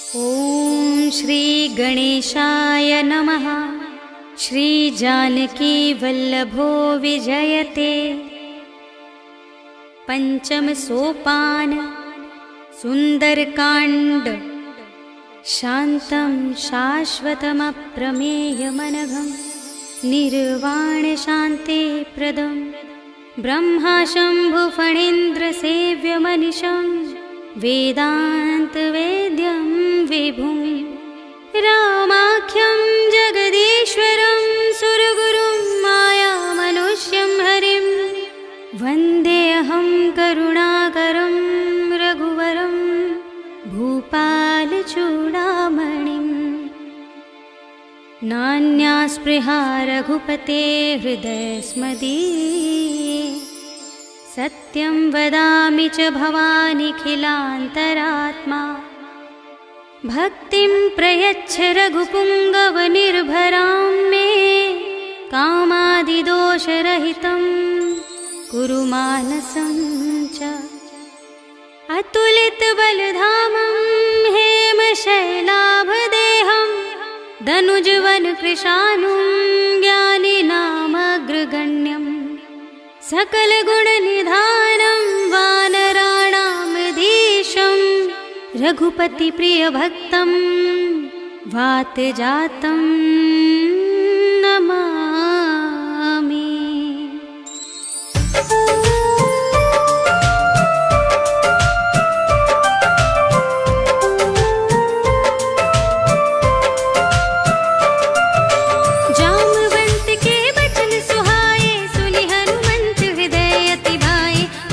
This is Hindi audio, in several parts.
ॐ श्री गणेशाय नमः। श्री जानकी वल्लभो विजयते। पंचम सोपान सुंदरकांड। शांतं शाश्वतमप्रमेयमनघं निर्वाण शांति प्रदं ब्रह्मा शंभु फणीन्द्र सेव्यमनिशं वेदांत वेद्यं विभुं रामाख्यं जगदीश्वरं सुरगुरुं मायामनुष्यं हरिं वन्देऽहं करुणाकरं रघुवरं भूपालचूडामणिं। नान्या स्पृहा रघुपते हृदयस्मदीये सत्यं वदामि च भवानिखिलान्तरात्मा। भक्तिं प्रयच्छ रघुपुङ्गवनिर्भरां मे कामादिदोषरहितं कुरु मानसं च। अतुलितबलधामं हेमशैलाभदेहं दनुजवनकृशानुं ज्ञानिनामग्रगण्यं सकलगुणनिधानं वानराणामधीशं रघुपतिप्रियभक्तं वातजातं नमामि।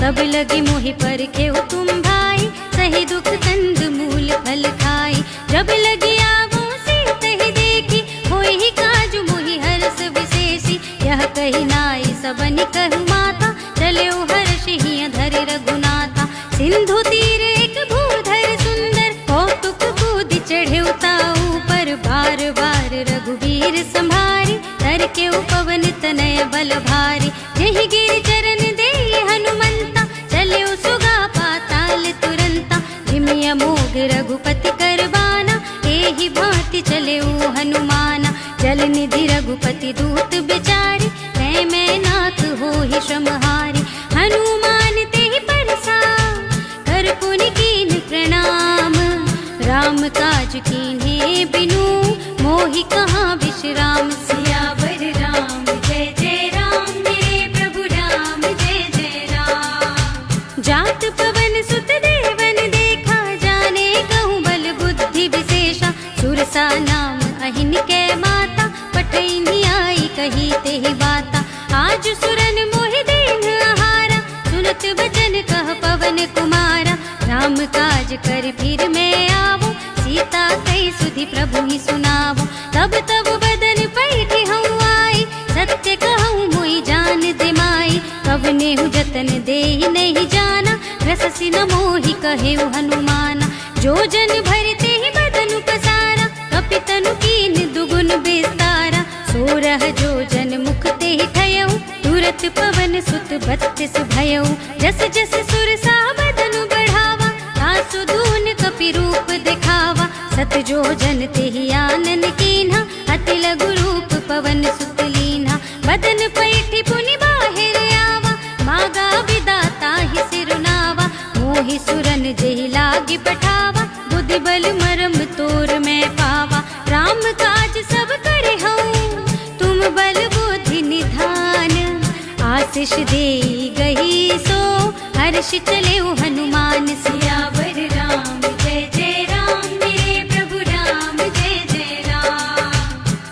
तब लगी मोहि परखेउ तुम भाई, सही दुख कंद मूल फल खाई। जब लगी आवो सीत ही देखी, होई ही काजु मोहि हरस विशेषी। यह कही नाई सबनि कहु माता, चले हर्षि हिय धरि रघुनाथा। सिंधु तीर एक भूधर सुंदर, कौतुक कूदि चढ़ेउ ताऊ पर। बार बार रघुवीर संभारी, तर के पवन तनय बल भारी। जहि गिरि चरण देहि हनुमंता, चले सुगा पाताल तुरंता। जिमिय मोग रघुपति करबाना, एहि भांति चले हनुमाना। जल निधि रघुपति दूत बिचारी, मैं नाथ होहि श्रमहारी। हनुमान तेहि परसा, कर पुनि कीन प्रणाम। राम काज कीन्हे बिनु, मोहि कहाँ विश्राम। सियावर राम जय जय राम, मेरे प्रभु राम जय जय राम। जात पवन सुत देवन देखा, जाने कहूँ बल बुद्धि विशेषा। सुरसा नाम अहिन के माता, पठैनी आई कही तेहि बाता। आज सुरन मोहि दीन आहारा, सुनत बचन कह पवन कुमारा। राम काज कर फिर मैं आवो, सीता कई सुधि प्रभु ही सुनावो। तब तब बदन पैठी हूँ आई, सत्य कहूँ मोहि जान दे माई। कवनेहु जतन देहि नहीं जाना, रससि न मोहि कहेउ हनुमाना। जो जन भरते ही बदन पसारा, कपितनु कीन दुगुन विस्तारा। सोरह जो जन मुख तेहि ठयउ, तुरत पवन सुत 32 भयउ। जस जस सुरसा बदन बढ़ावा, तासु दून कपि रूप दिखावा। सत जो जन तेहि आनन कीन्हा, अति लघु रूप पवन सुत लीन्हा। बदन पैठी पुनि बाहिर आवा, मागा विदाता ही सिरुनावा। मोहि सुरन जेहि लागी पठावा, बुद्धि बल मरम तोर मैं पावा। राम काज सब करे हूँ, तुम बल बुद्धि निधान। आशीष देई गही सो, हर्ष चले हनुमान। सियावर राम जय जय राम, मेरे प्रभु राम जय जय राम।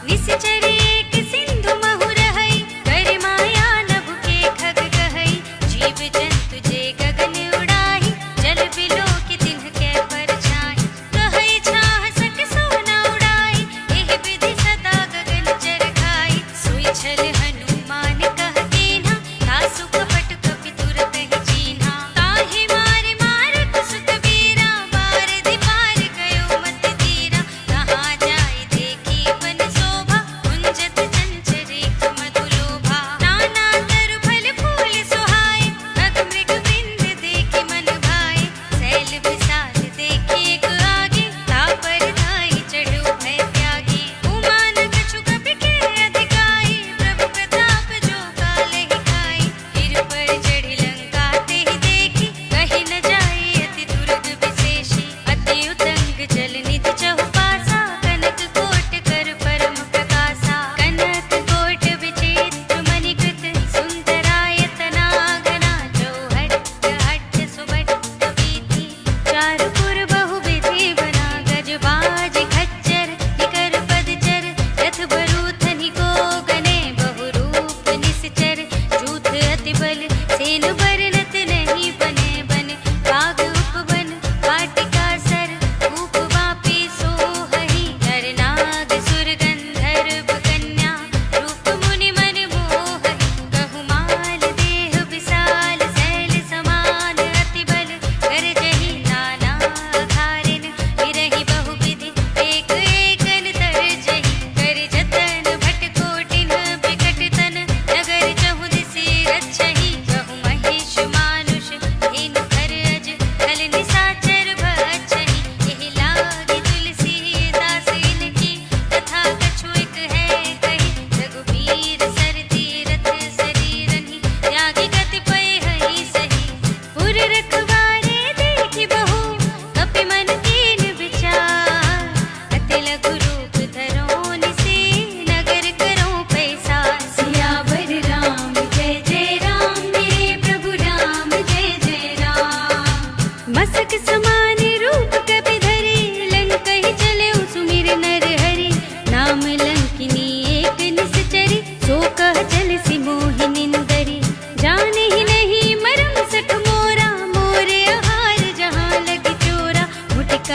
निश्चर एक सिंधु महु रहई, कर माया नभ के खग गहई। जीव जंतु जे गगन उड़ाही, जल बिलो के तिन्ह के परछाई। कहई छाह सक सोना उड़ाई, एहि विधि सदा गगन चर खाई। सोई छल हनुमान कह कीन्हा, तासु कपट कपि तुरत ही चीन्हा। ताहि मार मारत सुत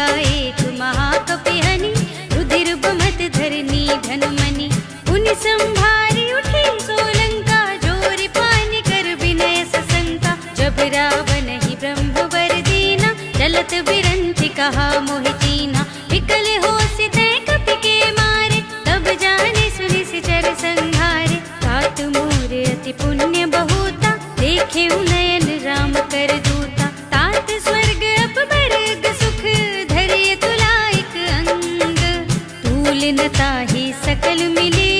एक महाकपि हनि, रुधिर बमत धरनी धनमणि। पुनि संभारी उठी सोलंका, जोरि पानि कर विनय सशंका। जब रावण ही ब्रह्मवर दीना, चलत बिरंचि कहा मोहि चीन्हा। विकल होसि तै कपि के मारे, तब जाने सुनि सिचर संहारे। तात मोर अति पुण्य बहुता, देखे नयन राम कर दूता। तात स्वर्ग अपवर्ग सुख, धरिय तुलाइक अंग। तूल न ताहि सकल मिले,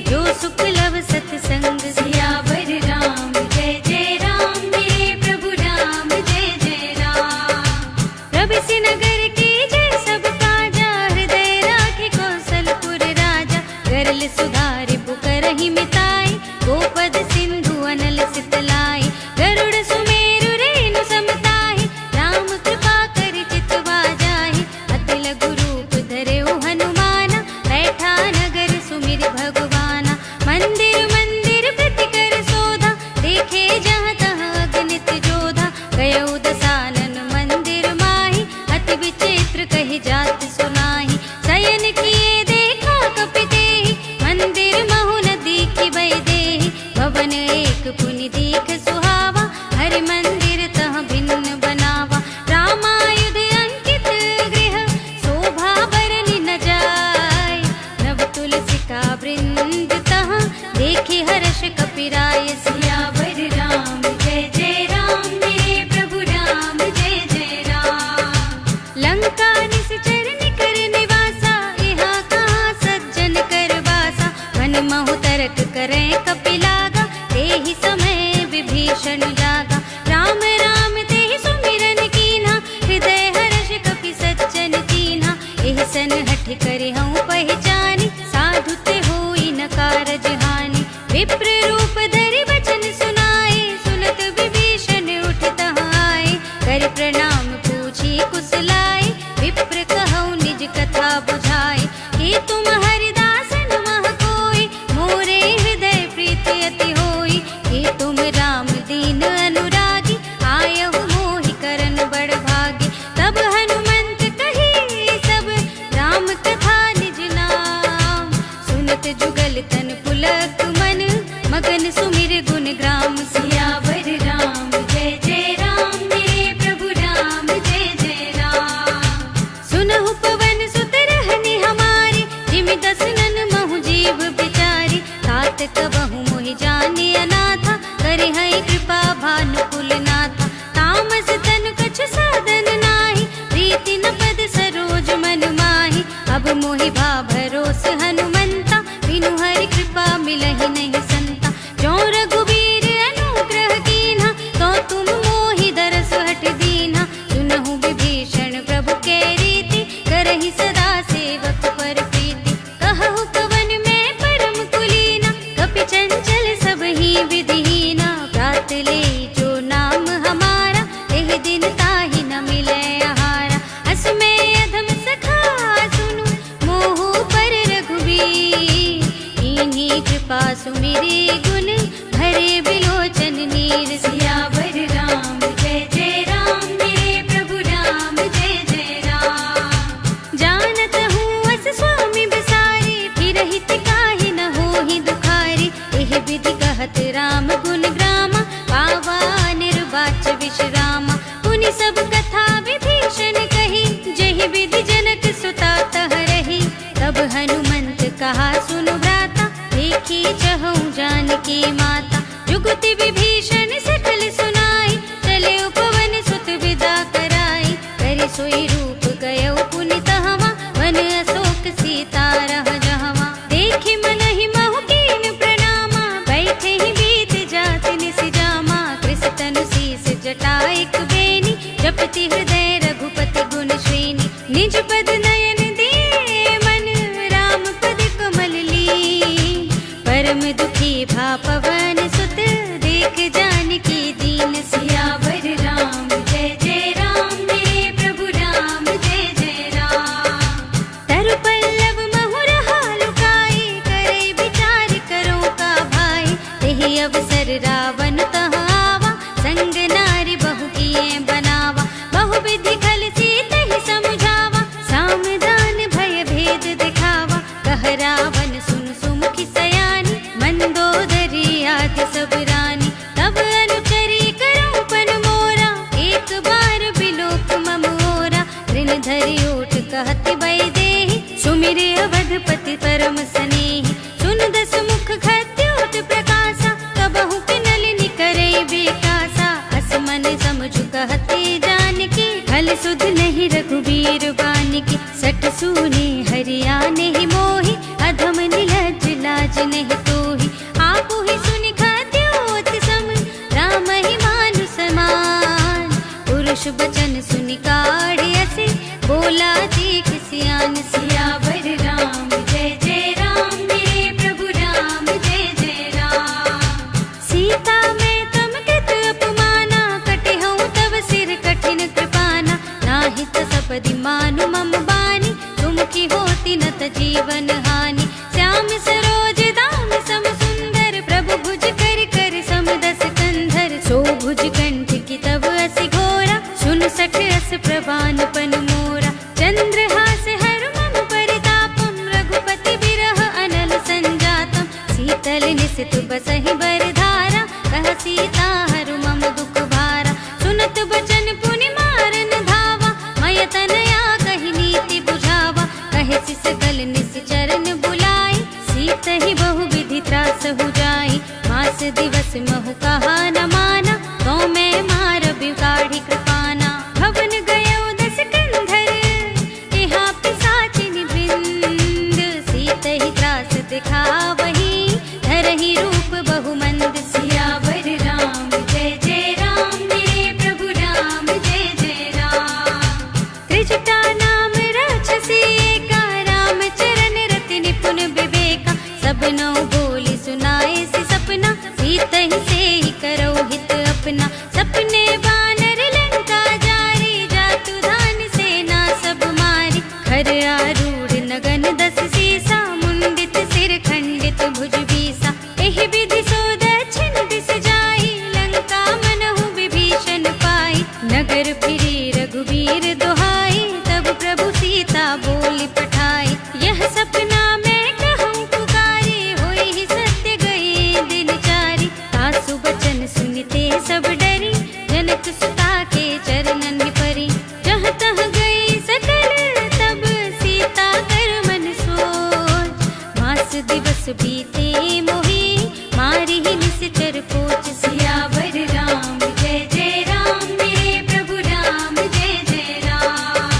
जो सुख लव सतसंग। सियावर राम जय जय राम, मेरे प्रभु राम जय जय राम। प्रभिसि नगर की जय सब काजा, हृदय राखे कौशलपुर राजा। गरल सुधारि पुकारहि मिताई, गोपद सिंधु अनल सितलाई। गरुड़ सुमेरु रेणु समताहि, राम कृपा करि चितवा जाहि। अति लघु रूप धरेउ हनुमाना, बैठा नगर सुमिरि भगवाना। मंदिर मंदिर प्रति कर शोधा, देखे जहाँ तहाँ अगणित जोधा। गयउ दसानन मंदिर माहि, अति विचित्र कहि जात सुनाहि। शयन किए देखा कपि तेहि, मंदिर महु न दीखि भय देहि। भवन एक पुनि दीख सुहावा, हरि मंदिर तह भिन्न बनावा। रामायुध अंकित गृह, शोभा बरनि न जाय। नव तुलसिका वृंद तह, देखि हर्ष कपिराय। सियावर राम जय जय राम, मेरे प्रभु राम जय जय राम। लंका निश्चर निकर निवासा, यहाँ कहाँ सज्जन कर वासा। मन महु तरक करें कपि लागा, तेहि समय विभीषण जागा। राम राम तेहि सुमिरन कीन्हा, हृदय हर्ष कपि सज्जन चीन्हा। एहि सन हठ करि हऊँ पहचानी, साधु ते होई न कारज हानि। विप्र रूप धरि वचन सुनाए, सुनत विभीषण उठ तहाँ आए। कर प्रणाम पूछी कुशलाए, विप्र कहऊँ निज कथा बुझाए। कि तुम हरिदासन मह कोई, मोरे हृदय प्रीति अति होई। कि तुम राम दीन अनुरागी, आयहु मोहि करन बड़ भागी। तब हनुमंत कही सब, राम कथा निज नाम। सुनत जुगल तन पुलक मन, मगन सुमिर गुण ग्राम। सियावर राम जय जय राम, मेरे प्रभु राम जय जय राम। सुनहु पवन सुत रहनि हमारी, जिमि दसनन महु जीव बिचारी। तात कबहु मोहि जानि अनाथा, करिहै कृपा भानुकुल नाथा। तामस तन कछु साधन नाही, प्रीति न पद सरोज मन माहि। अब मोहि भा भरोस हनुमंता, बिनु हरि कृपा मिलहि नहीं संता। जो रघुबीर अनुग्रह कीन्हा, तो तुम मोहि दरस हट दीन्हा। सुनहु विभीषण प्रभु के रीति, करहि सदा सेवक पर प्रीति। कहु पवन में परम कुलीना, कपि चंचल सब ही विधिहीना। प्रात ले जो नाम हमारा, एहि दिन ताहि न मिलै आहारा। अस में अधम सखा सुनु, मोहु पर रघुबीर। कीन्ही कृपा सुमिरि गुण, भरे बिलोचन नीर। सियावर राम जय जय राम, मेरे प्रभु राम जय जय राम। जानत हूँ अस स्वामी बिसारी, फिरहि तिकाहि न होहि दुखारी। एहि विधि कहत राम गुण ग्रामा, पावा निर्वाच विश्रामा। पुनि सब कथा विभीषण कही, जहि विधि जनक सुता तह रही। तब हनुमंत कहा सुनु भ्राता, देखी चहऊँ जानकी माता। जुगति विभीषण सकल सुनाई, चले उपवन सुत विदा कराई। करि सोई रूप गयउ पुनि तहवा, वन अशोक सीता रह जहवा। देखि मनहि महु कीन प्रणामा, बैठे ही बीत जात निस जामा। कृष तनु शीस जटा एक बेनी, जपति हृदय रघुपति गुण श्रेणी। निज पद नयन दिए मन, राम पद कमल ली। परम दुखी भा पवन सुत, देख जानकी दीन। सियावर राम जय जय राम, मेरे प्रभु राम जय जय राम। तरु पल्लव महु रहा लुकाई, करे विचार करो का भाई। तेहि अवसर रावण तह आवा, संग नारी बहु किए बनावा। बहु विधि खल सी तहि समुझावा, धरि ओठ कहति बई देहि, सुमिरे अवधपति परम स्नेहि। सुन दस मुख खद्योत प्रकाशा, कबहु किनलिनि करई बेकासा। अस मन समझु कहते जानकी, खल सुध नहीं रघुबीर बानिकी। सठ सूने हरिया नहीं मोहि, अधम निलज्ज लाज नहीं तोहि। आपु ही सुनि खद्योत सम, राम ही मानु समान। पुरुष बचन सुनि काढ़ असे, बोला जी किसियान। सियावर राम जय जय राम, मेरे प्रभु राम जय जय राम। सीता मैं तम कृत अपमाना, कटे हूँ तब सिर कठिन कृपाना। नाहि त सपदि मानु मम बानी, तुम की होती न त जीवन हानि। श्याम सरोज दाम सम सुंदर, प्रभु भुज कर कर सम दस कंधर। सो भुज कंठ की तब असि घोरा, सुन सठ अस प्रवान पन मोरा। चंद्रहास हर मम परितापम, रघुपति बिरह अनल संजातम। शीतल निसित बसहि बरधारा, कह सीता हरु मम दुख भारा। सुनत बचन पुनि मारन धावा, मय तनया कहि नीति बुझावा। कहे सिसकल निश्चरण बुलाई, सीत ही बहु विधि त्रास हो जाई। मास दिवस महु कहा न माना, तो मैं मार बिगाड़ी कृपाना। भवन गयो दस कंधर, केहा पिशाचिनि बिंद। सीत ही त्रास दिखावही, धरहि रूप बहु मंद। सियावर राम जय जय राम, मेरे प्रभु राम जय जय राम। त्रिजटा नाम राक्षसी एका, राम चरण रति निपुण विवेका। सब नौ बोली सुनाए सि सपना, सीत ही से ही करो हित अपना। सपने बानर लंका जारी, जातु धान सेना सब मारी। खर आरूढ़ नगन दस सीसा, मुंडित सिर खंडित भुज बीसा। एहि विधि सो दक्षिण दिस जाई, लंका मनहु विभीषण पाई। नगर फिरी रघुबीर दोहाई, तब प्रभु सीता बोली पठाई। यह सपना मैं कहूँ पुकारी, होई ही सत्य गए दिन चारी। सासु बचन सुनिते सब डरी, जनक सुता के चरणन परी। जहाँ तहाँ गई सकल तब, सीता कर मन सोच। मास दिवस बीते मोहि, मारी ही निश्चर पोच। सियावर राम जय जय राम, मेरे प्रभु राम जय जय राम।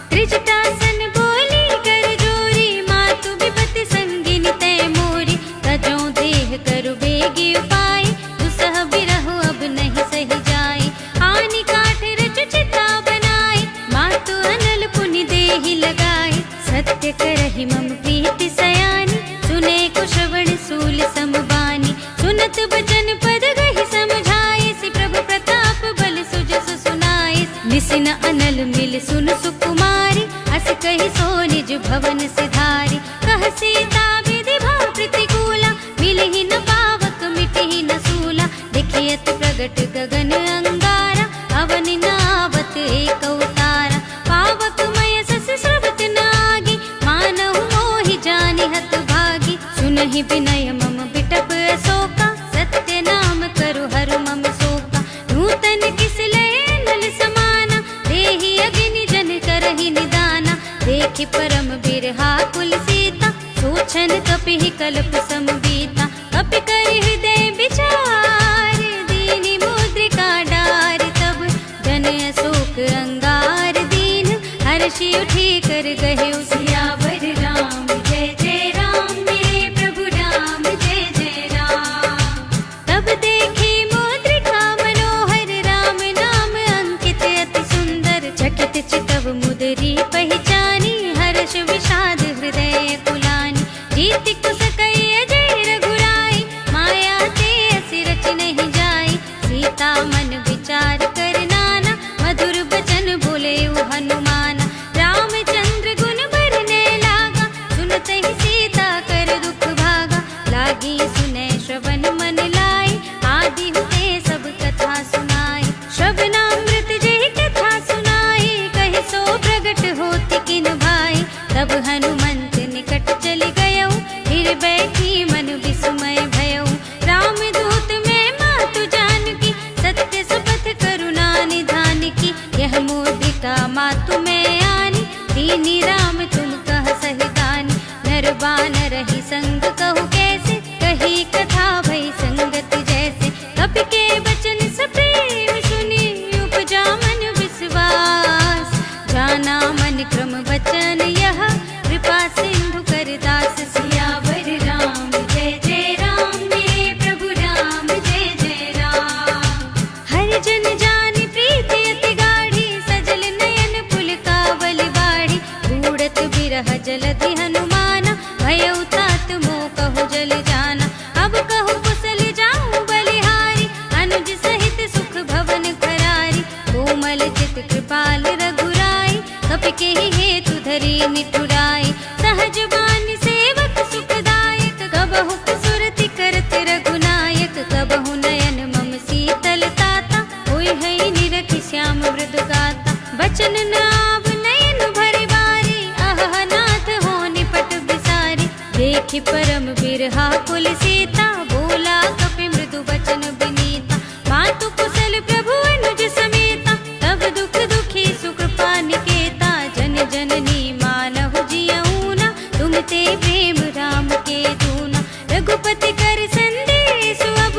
त्रिजटासन बोली कर जोरी, मातु विपति संगिनी तय मोरी। तजो देह करु बेगी उपाय, दुसह बिरहु अब नहीं सही जाय। आनि काठ रचु चिता बनाई, मातु अनल पुनि देहि लगाई। सत्य करहि मम प्रीति सयानी, सुने को श्रवण सूल समबानी। सुनत बचन पद गहि समझाए, सि प्रभु प्रताप बल सुजसु सुनाए। निसिन अनल मिल सुन सुकुमारी, अस कहि सो निज भवन सिधारी। कह सीता विधि भाव प्रतिकूला, मिलहि न पावक मिटहि न सूला। देखियत प्रगट गगन अंगारा, अवन नावत एक अवतारा। पावक मय सस स्रवत नागी, मानहु मोहि जानि हत भागी। सुनहि विनय मम बिटप अशोका, सत्य नाम करु हरु मम शोका। नूतन किस लय नल समाना, देहि अग्नि जन करहि निदाना। देखि परम बिरहा कुल सीता, सोचन कपिहि कल्प समबीता। कपि करि हृदय विचार, दीनि मुद्रिका डार। तब जन अशोक अंगार दीन, हर्षि उठी कर गहे। सियावर राम जय जय राम, मेरे प्रभु राम जय जय राम। तब देखी मुद्रिका मनोहर, राम नाम अंकित अति सुंदर। चकित चितव मुदरी पहचानी, हर्ष विषाद हृदय कुलानी। जीति कुस कई अजय रघुराई, माया ते असि रच नहीं जाई। सीता मन विचार कर नाना, मधुर बचन बोले हनुमाना। रामचंद्र गुण बरने लागा, सुनत ही सीता कर दुख भागा। लागी सुने श्रवण मन लाई, आदि हुते सब कथा सुनाई। श्रवणामृत जय कथा सुनाई, कहि सो प्रगट होति किन भाई। तब हनुमंत निकट चली गयो, फिर बैठी मन विस्मय भयो। रामदूत में मातु जानकी, सत्य मोहिनी राम तुम कह सही दानी, नर बानर ही संग कहु कैसे, कही कथा भई संगत जैसे। कपि के बचन सप्रेम सुनी, उपजा मन विश्वास, जाना मन क्रम बचन यह, कृपा सिंधु कर दास। सियावर राम जय जय राम, मेरे प्रभु राम जय जय राम। हर जन जानि प्रीति अति गाढ़ी, सजल नयन पुलकावल बाढ़ी। बूढ़त बिरह जलधि हनुमाना, भयउ तात मोह कहु जल जाना। अब कहु कुशल जाऊं बलिहारी, अनुज सहित सुख भवन खरारी। कोमल चित कृपाल रघुराई, कपि केहि हेतु धरि निठुराई। सहज बानी सेवक सुखदायक, कबहु सुरति करत रघुनायक। कबहु नयन मम शीतल ताता, होय है निरखि श्याम मृदु गाता। बचन न आव नयन भरि बारी, आह नाथ हो निपट बिसारी। देखि परम बिरहा कुल सीता, बोला कपि मृदु बचन बिनीता। मातु कुशल प्रभु अनुज समेता, तब दुख दुखी सुकृपा निकेता। जन जननी मानहु जियऊना, तुम ते प्रेम राम के दूना। रघुपति कर संदेश अब,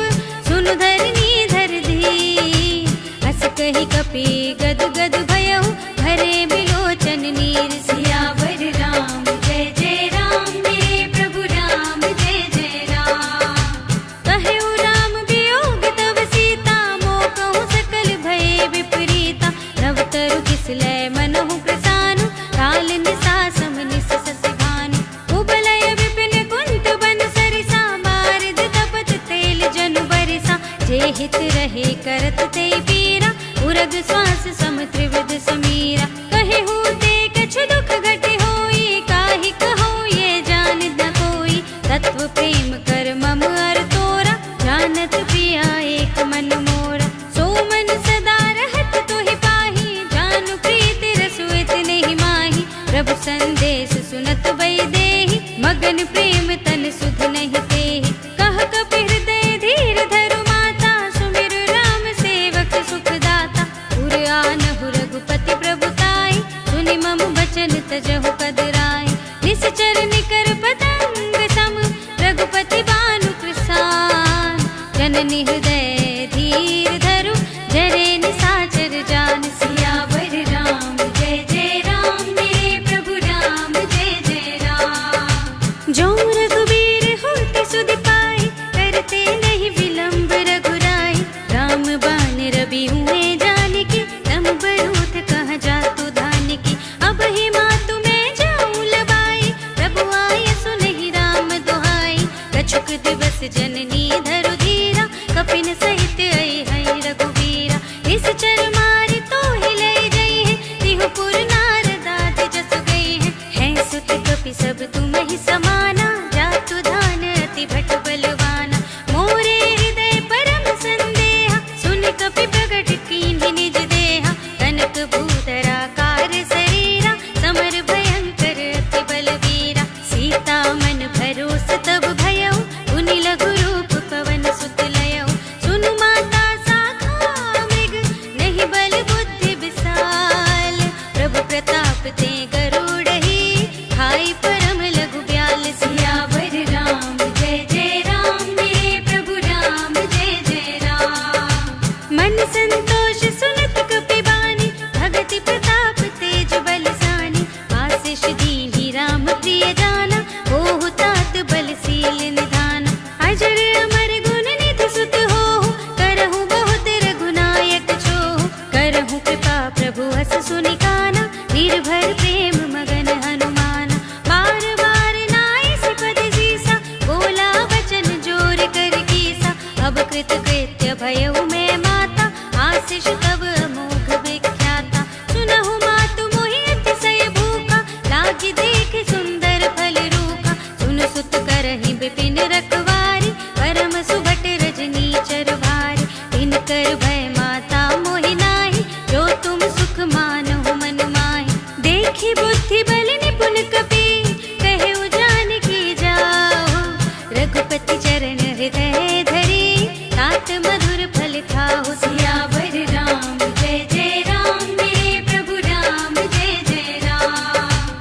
सुनु धरनी धर धी। हस कहि कपि गद गद भयहु, भरे बिलोचन नीर। सियावर राम जय जय राम, मेरे प्रभु राम जय जय राम। कहेउ राम वियोग तव सीता, मोह कहूँ सकल भय विपरीता। नव तरु किसलय मनहु प्रसानु, काल निसा सम निस सस भानु। कुबलय विपिन कुंत बन सरिसा, बारद तपत तेल जनु बरिसा। जे हित रहे करत ते पीरा, उरग श्वास सम त्रिविध समीरा। कहेहु ते कछु दुख घटे होई, काहि कहूँ ये जान न कोई। तत्व प्रेम कर मम अर तोरा, जानत प्रिया एक मन मोरा। सो मन सदा रहत तोहि पाही, जानु प्रीति रसु इतने माही। प्रभु संदेश सुनत बई देहि, मगन प्रेम तन सुध नहीं तेहि। कह कपि हृदय धीर धरु माता, सुमिर राम सेवक सुख दाता। उर आनहु रघुपति प्रभुताई, सुनि मम बचन तजहु कदराई। निश्चर निकर पतंग सम, रघुपति बानु कृसान। जननी हृदय धीर धरु, जरे निसाचर जान। सियावर राम जय जय राम, मेरे प्रभु राम जय जय राम। जो रघुबीर होते सुधि पाई, करते नहीं विलंब रघुराई। राम बान रवि हुए जानकी, तम बरूथ कहाँ जातु धानकी। अब ही मातु मैं जाऊं लबाई, प्रभु आय सुनहि राम दुहाई। कछुक दिवस जननी धरु धीरा, कपिन सहित आई है रघुवीरा। निश्चर मारि तोहि लय जई है, तिहुपुर नारदाद जस गई है। हैं सुत कपि सब तुम ही समाना, जातु धान अति भट बलवाना। मोरे हृदय परम संदेहा, सुन कपि प्रगट कीन्हि निज देहा। कनक भूधरा कार शरीरा, समर भयंकर अति बलवीरा। सीता मन भरोस तब भयउ, पुनि लघु रूप पवन सुत लयउ। सुनु माता साखा मृग, नहीं बल बुद्धि विशाल। प्रभु प्रताप ते गरुड़हि, खाई परम लघु ब्याल। सियावर राम जय जय राम, मेरे प्रभु राम जय जय राम। मन संतोष सुनत कपि बानी, भगति प्रताप तेज बलसानी। आशीष दीन्हि राम प्रिय जाना, होहु तात बलशील निधाना। अजर अमर गुण निधि सुत होहु, करहु बहुत रघुनायक छोहु। करहु कृपा प्रभु हस सुनि काना, निर्भर प्रेम मगन हनुमाना। बार बार नाइ सिपद सीसा, बोला वचन जोर कर कीसा। अब कृत कृत्य भयउ मैं माता, आशीष तब अमोघ विख्याता। सुनहु मातु मोहि अतिशय भूखा, लागी देख सुंदर फल रूखा। सुन सुत करहि विपिन रखवारी, परम सुभट रजनी चर भारी। तिनकर भय माता मोहि नाही, जो तुम सुख मानहु मन माहि। देखि बुद्धि बल निपुण कपि, कहेउ जानकी जाओ। रघुपति चरण हृदय धरी, तात मधुर फल खाहु। सियावर राम जय जय राम, मेरे प्रभु राम जय जय राम।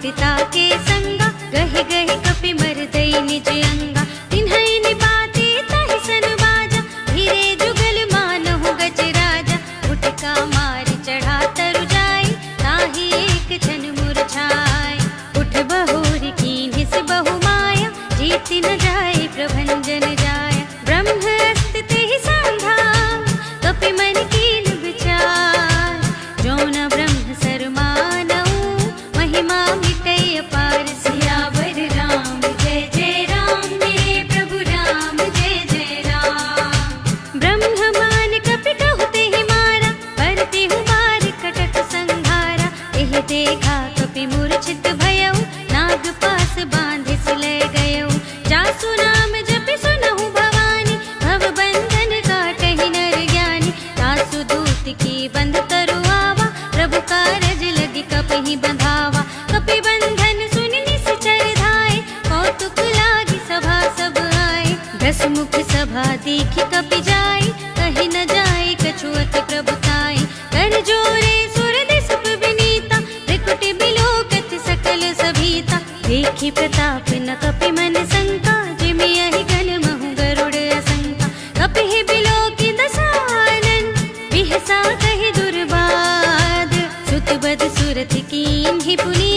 सीता के संगा, गहि गहि कपि मर दई निज अंगा। तिन्हई निपाते ताहि सन बाजा, धीरे जुगल मानहु गज राजा। उठका मार चढ़ा तरु जाई, ताहि एक क्षण मुरझाई। उठ बहुरी कीन्हिस बहु माया, जीति न जाय प्रभंजन जाय। ब्रह्म अस्त तेहि सांधा, कपि मन कीन विचार। जो न ब्रह्म सर मानऊ, महिमा मिटै अपार। सियावर राम जय जय राम, मेरे प्रभु राम जय जय राम। ब्रह्म मान कपि कहु तेहि मारा, पर तेहु मार कटक संघारा। एहि देखा कपि मूर्छित भयउ, नाग पास बांधिस लय गयउ। जासु नाम जपि सुनहु भवानी, भव बंधन काटहि नर ज्ञानी। तासु दूत की बंध तरु आवा, प्रभु कारज लगी कपहि बंधावा। कपि बंधन सुनि निश्चर धाय, कौतुक लागी सभा सब आए। दस मुख सभा देखि कपि जाय, कहि न जाय कछु अति प्रभुताई। कर जोरे सुर दिसप विनीता, त्रिकुटि बिलोकत सकल सभीता। देखि प्रताप न कपि मन शंका, जिमियहि गण महु गरुड़ असंका। कपिहि बिलोकि दसानन, बिहसा कहि दुर्बाद। सुत बद सुरति कीन्हि पुनि,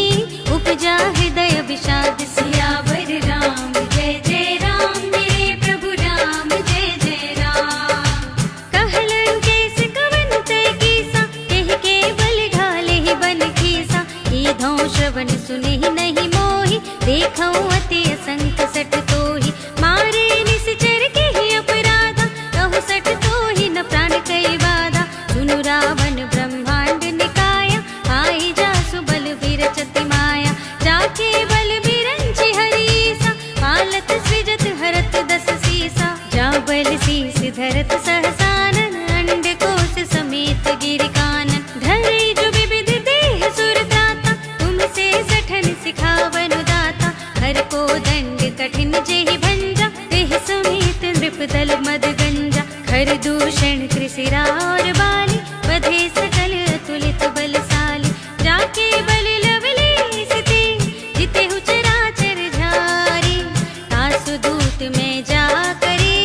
उपजा हृदय विषाद। सियावर राम जय जय राम, मेरे प्रभु राम जय जय राम। कहलन केस कवन तय कीसा, तेहि के बल घालेहि बन खीसा। कीधौ श्रवण सुनेहि नहीं मोहि, देखौ अति असंख सठ तोहि। मारे निश्चर केहि अपराधा, कहु सठ तोहि न प्राण कई बाधा। सुनु रावण ब्रह्मांड निकाया, आई जासु बल विरचति माया। जाके बल बिरंचि हरीसा, पालत सृजत हरत दस सीसा। जा बल शीस धरत सहसानन, अंड कोश समेत गिरि कानन। धरे जो विविध देह सुर त्राता, तुमसे सठन सिखावनु दाता। हर को दंड कठिन जेहि भंजा, तेहि समेत नृपदल मद गंजा। खर दूषण त्रिशिरा और बाली, बधे सकल अतुलित बलशाली। जाके बल लवलेश ते, जितेहु चराचर झारी। तासु दूत में जा करे,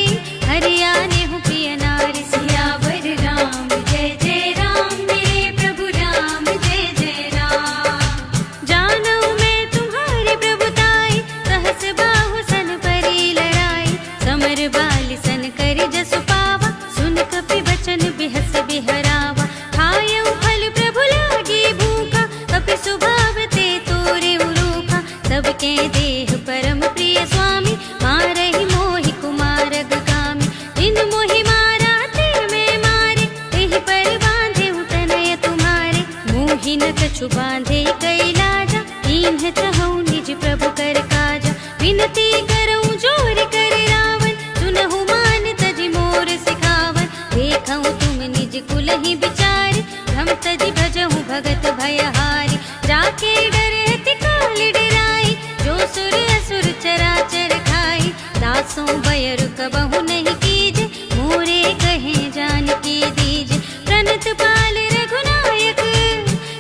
हरियानेहु प्रिय नारी। सियावर राम जय जय राम, मेरे प्रभु राम जय जय राम। जानऊ मैं तुम्हारी प्रभुताई, सहस बाहु सन परी लड़ाई। समर बाली सन करि जसु पावा, सुन कपि बचन बिहस बिहरावा। खायऊ फल प्रभु लागी भूखा, कपि स्वभाव ते तोरे उरूखा। सबके देह परम प्रिय स्वामी, मारहि मोहि कुमारग कामी। जिन मोहि मारा तिन में मारे, तेहि पर बांधे तनय तुम्हारे। मोहि न कछु बांधे कई लाजा, कीन्ह चहु निज प्रभु कर काजा। विनती करऊं जोर कर रावण, सुनहु मान तजि मोर सिखावन। देखऊं तुम निज कुल ही बिचारी, भ्रम तजि भजहु भगत भयहारी। जाके डरे अति काल डराई, जो सुर असुर चराचर खाई। दासों बयरु कबहु नहीं कीजे, मोरे कहे जानकी दीजे। प्रणत पाल रघुनायक,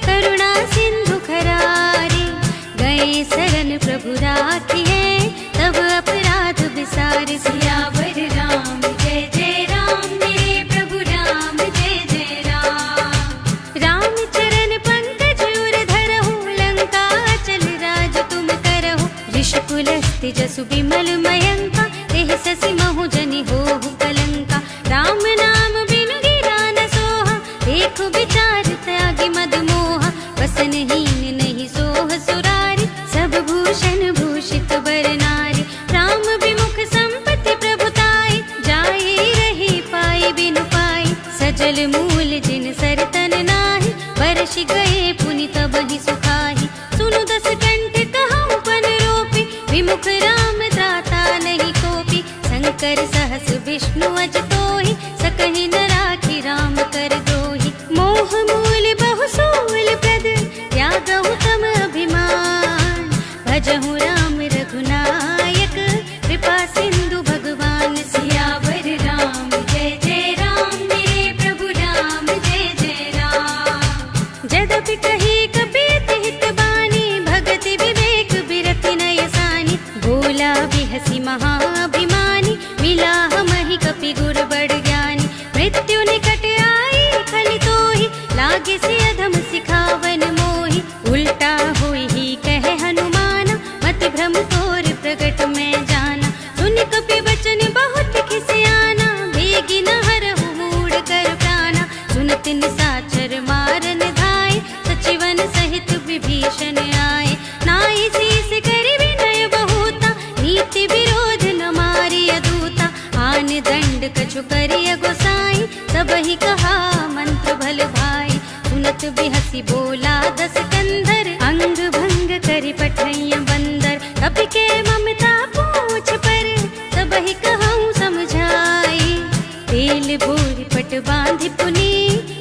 करुणा सिंधु खरारी। गए शरण प्रभु राखिए, तब अपराध बिसारि। सियावर राम जय जय राम, मेरे प्रभु राम जय जय राम। राम चरण पंकज उर धरहु, लंका चल राज तुम करहु। ऋषिकुलस्ति जसु बिमल मयंका, तेहि ससि महु जनि होहु कलंका। राम नाम बिनु गिरा न सोहा, देखु विचार त्यागी मद मोहा। वसनहीन नहीं सोह सुरारी, सब भूषण भूषित बर नारी। राम विमुख संपत्ति प्रभुताई, जाई रही पाई बिनु पाई। सजल मूल जिन सरतन नाही, बरषि गए पुनि तबहि सुखाहि। सुनु दस कंठ कहऊँ पन रोपी, विमुख राम त्राता नहीं कोपी। शंकर सहस विष्णु अज तोहि, सकहि न राखि राम कर द्रोहि। मोह मूल बहु सूल प्रद, त्यागहु तम अभिमान। भजहु राम रघुनायक, कृपा सिंधु भगवान। सियावर राम जय जय राम, मेरे प्रभु राम जय जय राम। जदपि कही कपि हित बानी, भगति ही कहा मंत्र भल भाई। सुनत बिहसी बोला दस कंधर, अंग भंग करि पठैया बंदर। कपि के ममता पूछ पर, सब ही कहूँ समझाई। तेल भूरि पट बांधि पुनि,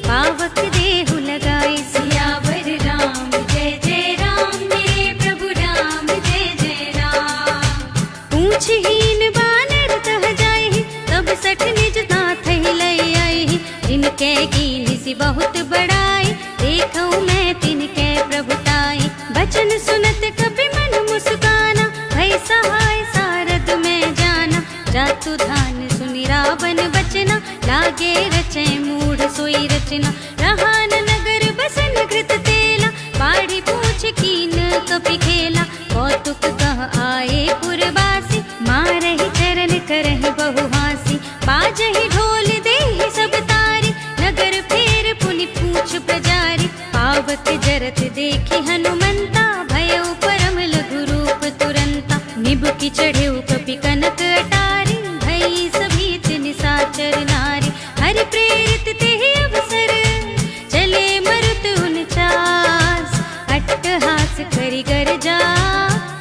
पावक देहु लगाई। सियावर राम जय जय राम, मेरे प्रभु राम जय जय राम। पूछहीन बानर तह जाई, तब सठ निज नाथ ही लई आई। जिनके कीनी सी बहुत बड़ाई, देखऊँ मैं तिनके प्रभुताई। बचन सुनत कपि मन मुस्काना, भई सहाय सारद में जाना। जातु धान सुनि रावण बचना, लागे रचे मूढ़ सोई रचना। रहा न नगर बसन घृत तेला, बाढ़ी पूछ कीन कपि खेला। कौतुक कह आए पुरवासी, मारहि चरण करहि बहु हासी। बाजहि ढोल देहि सब तारी, नगर फेर पुनि पूछ प्रजारी। पावक जरत देखि हनुमंता, भयउ परम लघु रूप तुरंता। निबुकि चढ़ेउ कपि कनक अटारी, भई सभीत निसाचर नारी। हरि प्रेरित तेहि अवसर, चले मरुत उनचास। अट्टहास करि गर्जा,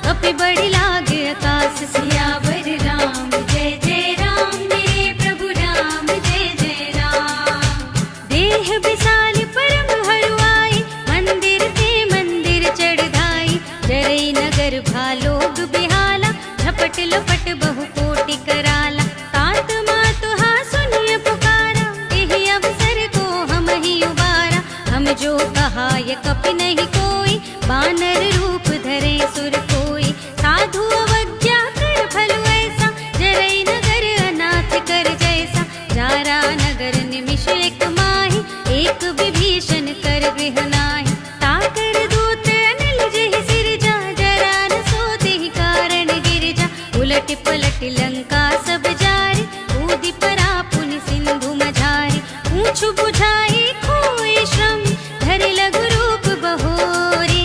कपि बड़ि लाग आकाश। सियावर राम जय जय राम, मेरे प्रभु राम जय जय राम। देह विशाल परम हरुआई, मंदिर ते मंदिर चढ़ाई। जरई नगर भालोग बिहाला, झपट लपट बहु कोटि कराला। तात मातु हा सुनिय पुकारा, एहि अवसर को हम ही उबारा। हम जो कहा ये कपि नहीं कोई, बानर रूप धरे सुर कोई। साधु अवज्ञा कर फलु ऐसा, जरई नगर अनाथ कर जैसा। जारा नगर निमिष एक माही, एक विभीषण कर गृह नाही। ताकर दूत अनिल जहि सिरजा, जरा न सोतेहि कारण गिरजा। उलट पलट लंका सब जारी, कूदि परा पुनि सिंधु मझारी। पूछ बुझाई खोई श्रम, धरि लघु रूप बहोरी।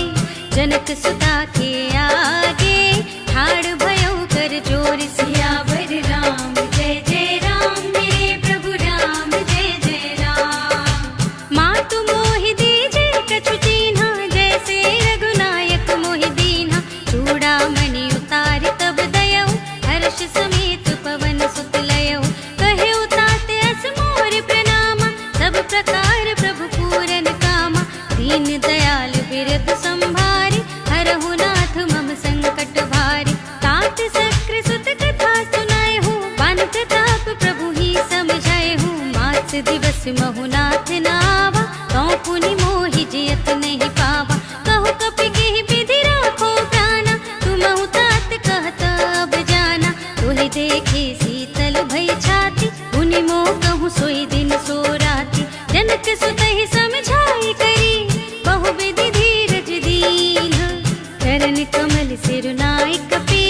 जनक सुता के आगे, ठाड़ भयउ कर जोर। सियावर राम जय जय राम, मेरे प्रभु राम जय जय राम। मातु मोहि दीजे कछु चीन्हा, जैसे रघुनायक मोहि दीन्हा। चूड़ामणि उतारि तब दयऊ, हर्ष समेत पवन सुत लयऊ। कहेउ तात अस मोर प्रणामा, सब प्रकार प्रभु पूरन कामा। दीन दयाल बिरद संभारी, हरहु नाथ मम संकट भारी। तात सक्र सुत कथा सुनाए हूँ, बान प्रताप प्रभु ही समझाए हूँ। मास दिवस महु नाथ नावा, तौ पुनि मोहि जियत नहीं पावा। कहु कपि केहि विधि राखो प्राणा, तुमहु तात कहत अब जाना। तोहि देखे शीतल भई छाती, पुनि मोह कहूँ सोई दिन सो राती। जनक सुतहि समझाई करी, बहु विधि धीरज दीन। चरण कमल सिरुनाई कपि,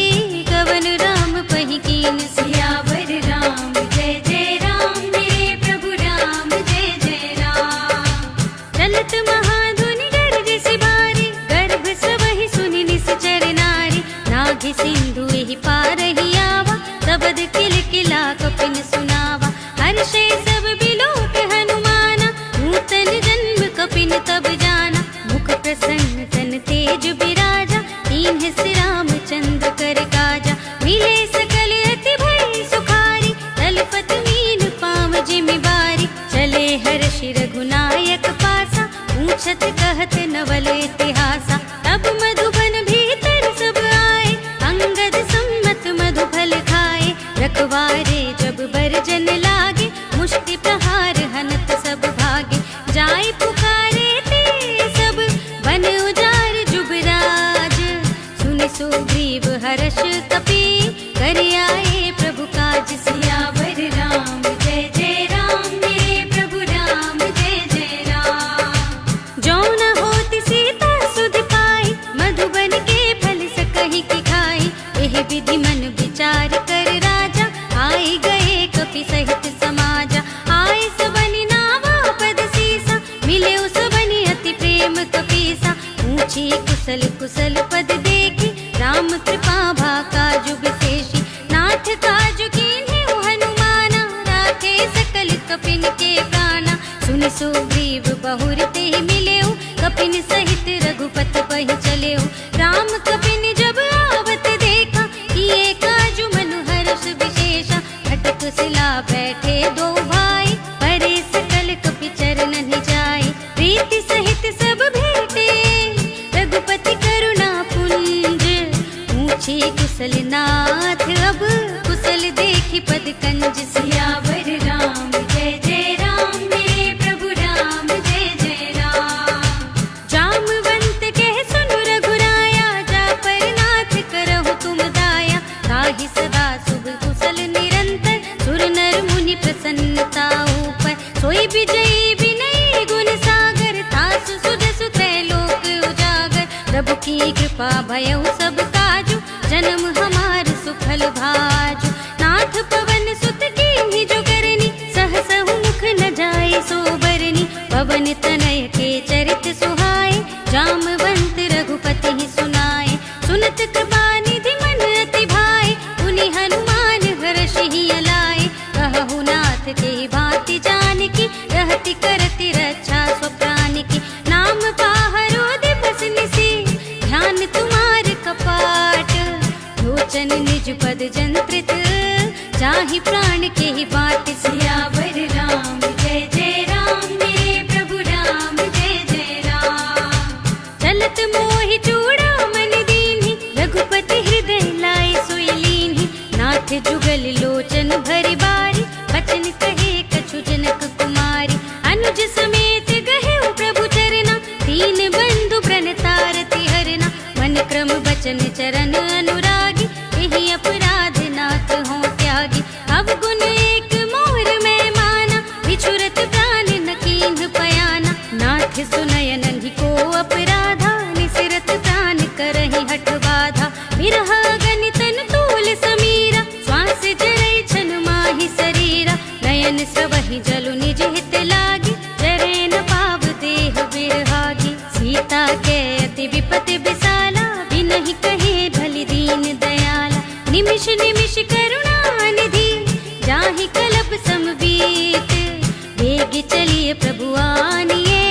कवन राम पहि कीन। सियावर राम जय जय राम, मेरे प्रभु राम जय जय राम। चलत महाधुनि गरजसि भारी, गर्भ सबहि सुनि निश्चर नारी। नाभि सिंधु एहि पार ही आवा, सबद किलकिला कपिन सुनावा। हर्षे सब बिलोक हनुमाना, नूतन जन्म कपिन तब जाना। मुख प्रसन्न तन तेज बिराजा, दीन्ह सि रामचंद्र कर काजा। मिले सकल अति भय सुखारी, तलपत मीन पाँव जिमि बारी। चले हर्षि रघुनायक पासा, पूछत कहत नवल इतिहासा। तब मधुबन भीतर सब आए, अंगद सम्मत मधु फल खाए। रखवारे जब बरजन लागे, मुष्टि प्रहार हनत सब भागे। जाय पुकारे ते सब, बन उजार जुबराज। सुनि सुग्रीव हर्ष कपि, कर आए प्रभु काज। सियावर राम जय जय राम, मेरे प्रभु राम जय जय राम। जो न होति सीता सुधि पाई, मधुबन के फल सकहि की खाई। एहि विधि मन विचार कर राजा, आए गए कपि सहित समाजा। आए सबनि नावा पद सीसा, मिले सबनि अति प्रेम कपीसा। पूछी कुशल कुशल पद देखी, राम कृपा भाका जुग शेषी। नाथ काजु कीन्हे हनुमाना, राखे सकल कपिन के प्राणा। सुग्रीव बहुर ते मिलेऊ, कपिन सहित रघुपति पहि चलेऊ। राम कपिन जब आवत देखा, किए काजु मनु हर्ष विशेषा। खटक सिला बैठे दो भाई, परे सकल कपि चरणन जाय। प्रीति सहित सब भेटे, रघुपति करुणा पुंज। पूछे कुशल नाथ, अब कुशल देखि पद कंज। सियावर राम जय जय राम, मेरे प्रभु राम जय जय राम। जामवंत कह सुन रघुराया, जा पर नाथ करहु तुम दाया। ताहि सदा शुभ कुशल निरंतर, सुर नर मुनि प्रसन्नता ऊपर। सोई विजयी विनयी गुण सागर, तासु सुजसु त्रैलोक उजागर। प्रभु की कृपा भयउ सब काजु, जन्म हमार सुफल भाजु। नाथ पवन सुत कीन्ही जो करनी, सहसहु मुख न जाय सो बरनी। पवन तनय के चरित सुहाए, जामवंत रघुपति ही सुनाए। सुनत कृपा निधि मन अति भाए, पुनि हनुमान हर्षि अलाए। कहु नाथ के भांति जानकी, रहति करति रक्षा स्वप्रान की। नाम पाहरो दिवस निसी, ध्यान तुम्हार कपाट। लोचन निज पद जंत्रित, जाहि प्राण के ही बाट। सियावर राम जय जय राम, मेरे प्रभु राम जय जय राम। चलत मोहि चूड़ामणि दीन्हि, रघुपति हृदय लाए सोई लीन्हि। नाथ जुगल लोचन भरि बारी, बचन कहे कछु जनक कुमारी। अनुज समेत गहेउ प्रभु चरना, दीन बंधु प्रणतारति हरना। मन क्रम बचन चरण अनुरागी, यही अपराध नाथ हो त्यागी। अब गुण एक मोर में माना, बिछुरत प्राण न कीन्ह पयाना। नाथ सुनय नन्हि को अपराधा, निसिरत प्राण करहि हठ बाधा। बिरह गनितन तूल समीरा, श्वास जरै छन माहि शरीरा। नयन स्रवहि जलु निज हित लागी, जरै न पाव देह बिरहागी। सीता के अति विपति विसाला, बिनहि कहे भलि दीन दयाला। निमिष निमिष करुणा निधि, जाहि कलप समबीत। वेग चलिए प्रभु आनिए,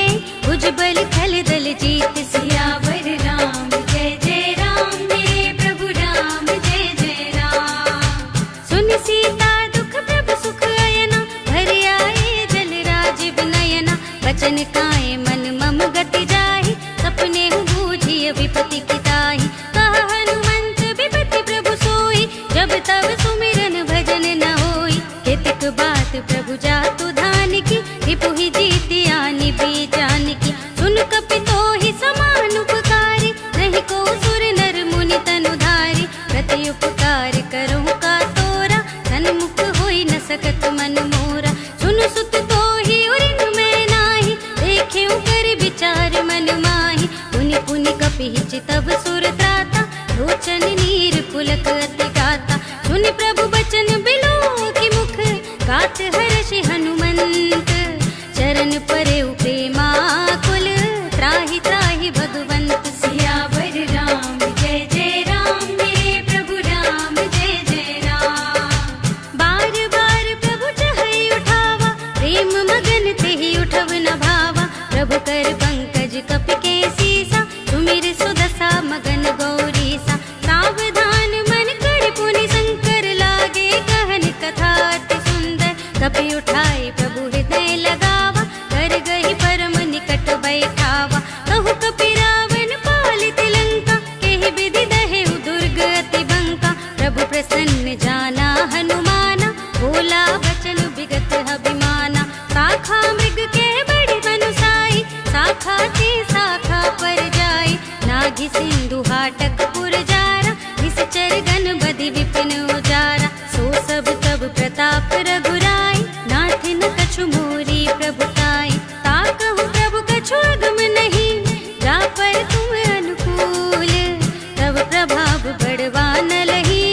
भुजबल खल दल जीत। सियावर राम जय जय राम, मेरे प्रभु राम जय जय राम। सुन सीता दुख प्रभु सुख अयना, घर आए जल राज विनयना। बचन काए मन मम गति जाहि, सपने बूझिय विपति की ताहि। कहा हनुमंत विपति प्रभु सोई, जब तब सुमिरन भजन न होई। केतक बात प्रभु जातु धान की, रिपु ही जीति आनि बीजान की। सुन कपि तोहि समान उपकारी, नहीं को सुर नर मुनि तनु धारी। प्रति उपकार करहु का तोरा, सन्मुख होई न सकत मन मोरा। सुन सुत तोहि उरिन मैं नाही, देखेउ कर विचार मन माहि। पुनि पुनि कपि चितव सुर त्राता, लोचन नीर पुलक अति गाता। सुनि प्रभु बचन बिलोकि मुख, गात हर्षि हनुमंत। चरण परेउ प्रेमाकुल, त्राहि त्राहि भगवंत। सियावर राम जय जय राम, मेरे प्रभु राम जय जय राम। बार बार प्रभु चहई उठावा, प्रेम मगन तेहि उठव न भावा। प्रभु कर पंकज कपि के सीसा, सुमिर सुदशा मगन गौरीसा। सावधान मन कर पुनि शंकर, लागे कहन कथा अति सुंदर। कपि उठाए प्रभु हृदय लगावा, कर गही परम निकट बैठावा। कहु कपि रावण पालित लंका, केहि विधि दहेउ दुर्ग अति बंका। प्रभु प्रसन्न जाना हनुमाना, बोला बचन विगत अभिमाना। शाखा मृग के बड़ी बनुसाई, शाखा ते शाखा पर जाई। नाघि सिंधु हाटक पुर जारा, निश्चर गण बधि विपिन उजारा। सो सब तब प्रताप रघुराई, नाथ न कछु मोरी प्रभुताई। ताकहु प्रभु कछु अगम नहीं, जा पर तुम अनुकूल। तब प्रभाव बढ़वा न लही,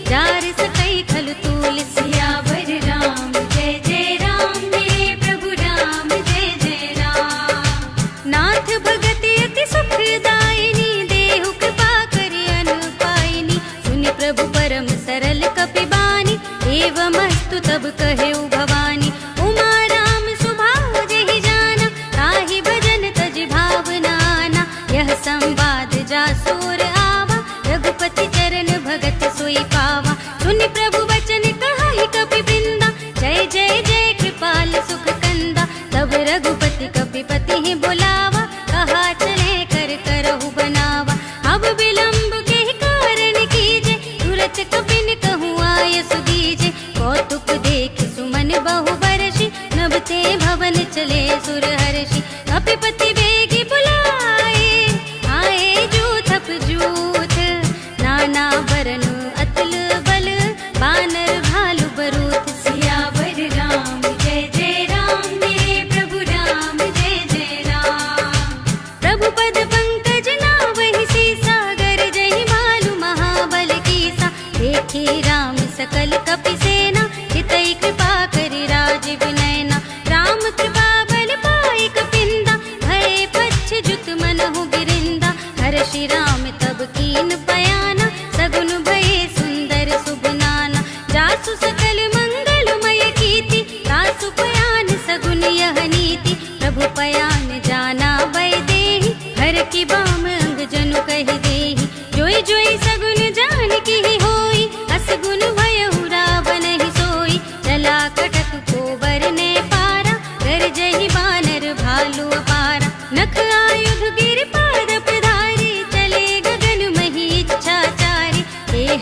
जार सकई खलु तूल। सियावर राम जय जय राम, मेरे प्रभु राम जय जय राम। नाथ भगति अति सुखदायिनी, देहु कृपा करि अनुपायिनी। सुनि प्रभु परम सरल कपि बानी, एवमस्तु तब कहेउ भवानी। उमा राम स्वभाव जेहि जान,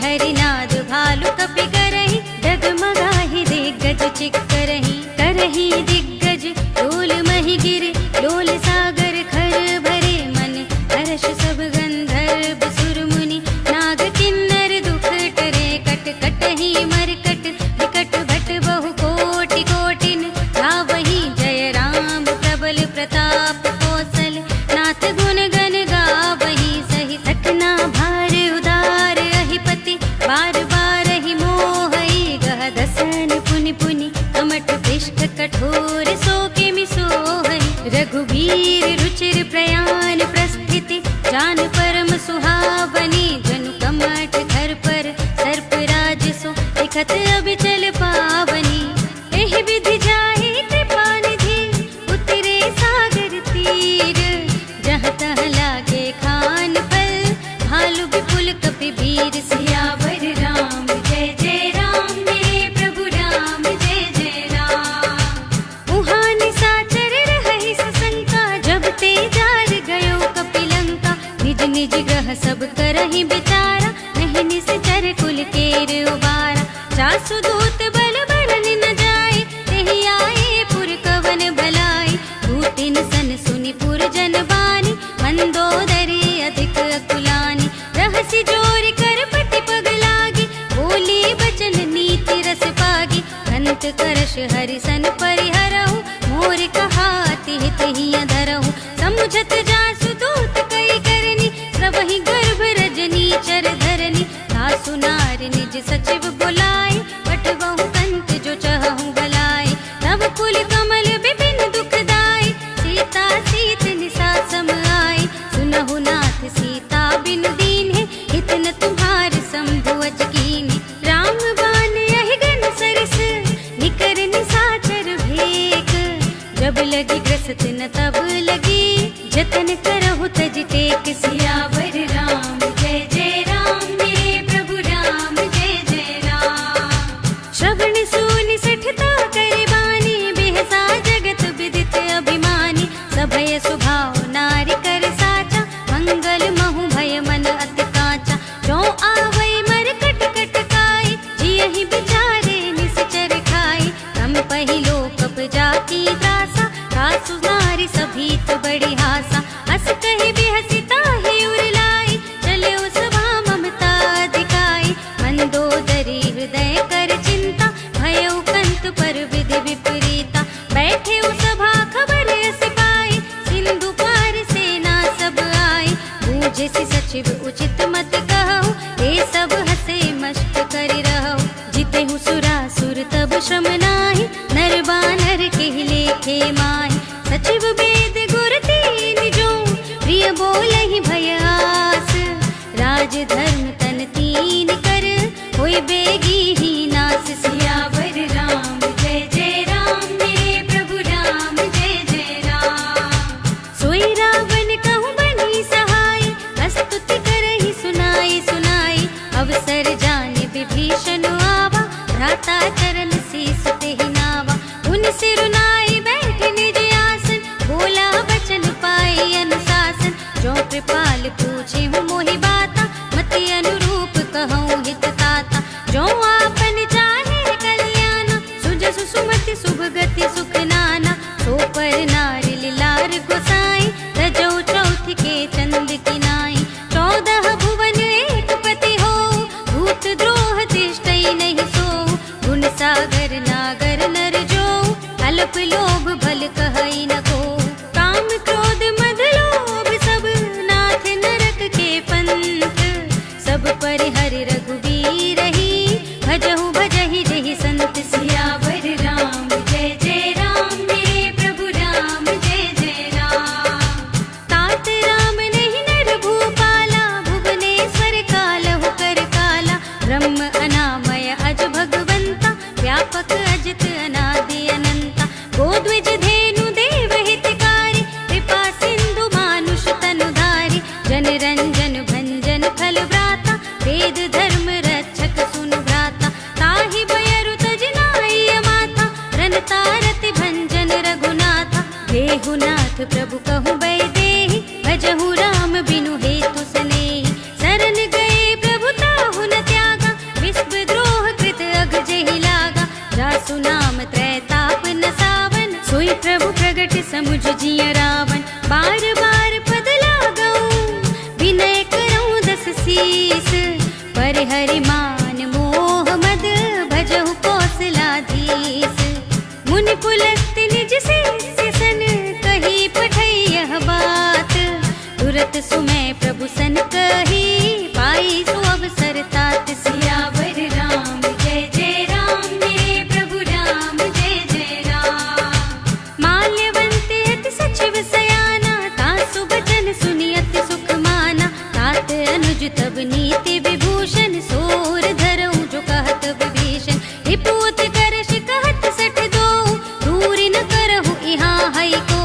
हरिनाद भालु कपि करहि डगमगाहि दिग्गज चिक्करहि करहि दिग्गज लोल महि गिर लोल सागर खर भरे मन हर्ष सब गंधर्व सुर मुनि नाग किन्नर दुख टरे कट कटहि मरकट विकट भट बहु कोटि कोटिन गावहि जय राम प्रबल प्रताप कौशल नाथ गुण गण गावहि सहि सकना भार उदार अहिपति बार बार ही मोहई गह दसन पुनि पुनि कमठ पृष्ठ कठोर सो के मिसोहई रघुवीर रुचिर प्रयाण प्रस्थिति जान परम सुहावनी जनु कमठ धर पर सर्प राज सो लिखत अबिचल पावनी एहि विधि जाहि कृपा निधि उतरे सागर तीर जहाँ तहाँ लागे खान पल भालु विपुल कपि वीर सियावर राम जय जय राम मेरे प्रभु राम जय जय राम उहाँ निशाचर रहहि सशंका जब ते जार गयो कपिलंका निज निज ग्रह सब करहि बिचारा नहीं निश्चर कुल केर उबारा जासु दूत बल बरन न जाय तेहि आए पुर कवन भलाई दूतिन सन सुनि पुर जन बानी मंदोदरी अधिक अकुलानी रहसि जोर कर पति पग लागी बोली बचन नीति रस पागी अंत करश हरिसन परिहरहु मोर कहाति हित हिय धरहु समुझत जासु दूत कई करनी सबहि गर्भ रजनी चर धरनी सासु नार निज सचिव बुलाए पठवहु कंत जो चहहु भलाए तब कुल कमल विपिन दुखदाई सीता सीत निसा सम आए सुनहु नाथ सीता बिन दीन है इतन तुम्हार शंभु अजकीन राम बान यहि गन सरस निकर निसाचर भेक जब लगी ग्रसत न तब लगी जतन करहु तज टेक सियावर राम जय जय राम मेरे प्रभु राम जय जय राम श्रवण सुनि सठता करे बानी बेहसा जगत विदित अभिमानी सभय सुभाव नारी कर साचा मंगल महु भय मन अति काचा जो आवै मर कट कट काई जियहि बिचारे निश्चर खाई कम पहिलो कप जाकी त्रासा कासु नारी सभीत बड़ी हासा हस कहि बिहसी ताहि उरलाई चले सभा ममता दिखाई मंदोदरी हृदय कर चिंता भयो कंत पर विधि विपरीता बैठे सभा खबर सिपाही सिंधु पार सेना सब आई बूझे सि सचिव उचित मत कहु हे सब हसे मस्त करि रहु जितेहु सुरासुर तब श्रम नाही नर बानर केहि लेखे माहि सचिव वेद गुर तीन जो प्रिय बोलहि भय आस राज धर्म तन तीन कर होय बेगी ही नास सियावर राम जय जय राम मेरे प्रभु राम जय जय राम सोई रावण कहूँ बनी सहाय स्तुति करहि सुनाई सुनाई अवसर जाने विभीषण आवा भ्राता चरण शीस तेहि नावा उन सिरुनाई बैठ निज आसन बोला वचन पाई अनुशासन जो कृपाल पूछे हूँ मोहि बाता मति अनुरूप कहूँ हित ताता जो आपन चाहे कल्याण सुजसु सुमति शुभ गति सुख नाना सो पर नारी लीलार गोसाई रजौ चौथ के चंद की नाई 14 भुवन एक पति हो भूत द्रोह तिष्ठई नहीं सो गुण सागर नागर नर जो अल्प लोभ भल कहई न को काम क्रोध मद लोभ सब नाथ नरक के पंथ सब पर हरि रघुवीर ही भजहु भजहि जहि संत सियावर राम जय जय राम मेरे प्रभु राम जय जय राम तात राम नहीं नर भूपाला भुवनेश्वर कालहु कर काला ब्रह्म अनामय अज भगवंता व्यापक अजित अनादि अनंता गोद जिया रावण बार बार पद लागऊं, विनय करऊं दस शीस, पर हरि मान मोह मद भजहु कौशलाधीश। मुनि पुलस्त निज शिष्य सन कही पठई यह बात, तुरत सुमय प्रभु सन कही पाई सो अवसर तात। सियावर राम जय जय राम, मेरे प्रभु राम जय जय राम। माल्यवंत अति सचिव सयाना, तासु बचन सुनि अति सुख माना। तात अनुज तब नीति विभूषण, सोर धरऊं जो कहत विभीषण। रिपुत करश कहत सठ दो, दूरि न करहु इहाँ हई को।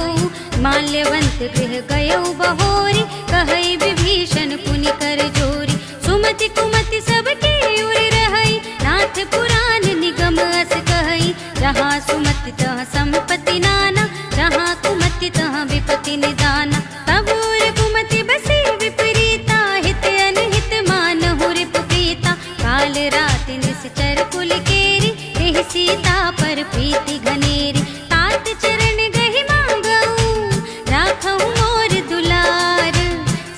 माल्यवंत गृह गयऊ बहोरी, कहई विभीषण पुनि कर जोरी। सुमति कुमति सबके उर रहई, नाथ पुराण निगम अस कहई। जहाँ सुमति तहाँ संपत्ति नाना, जहाँ कुमति तहाँ विपत्ति निदाना। तब उर कुमति बसी विपरीता, हित अनहित मानहु रिपु प्रीता। काल रात निश्चर कुल केरी, तेहि सीता पर प्रीति घनेरी। तात चरण गहि मांगऊं, राखहु मोर दुलार।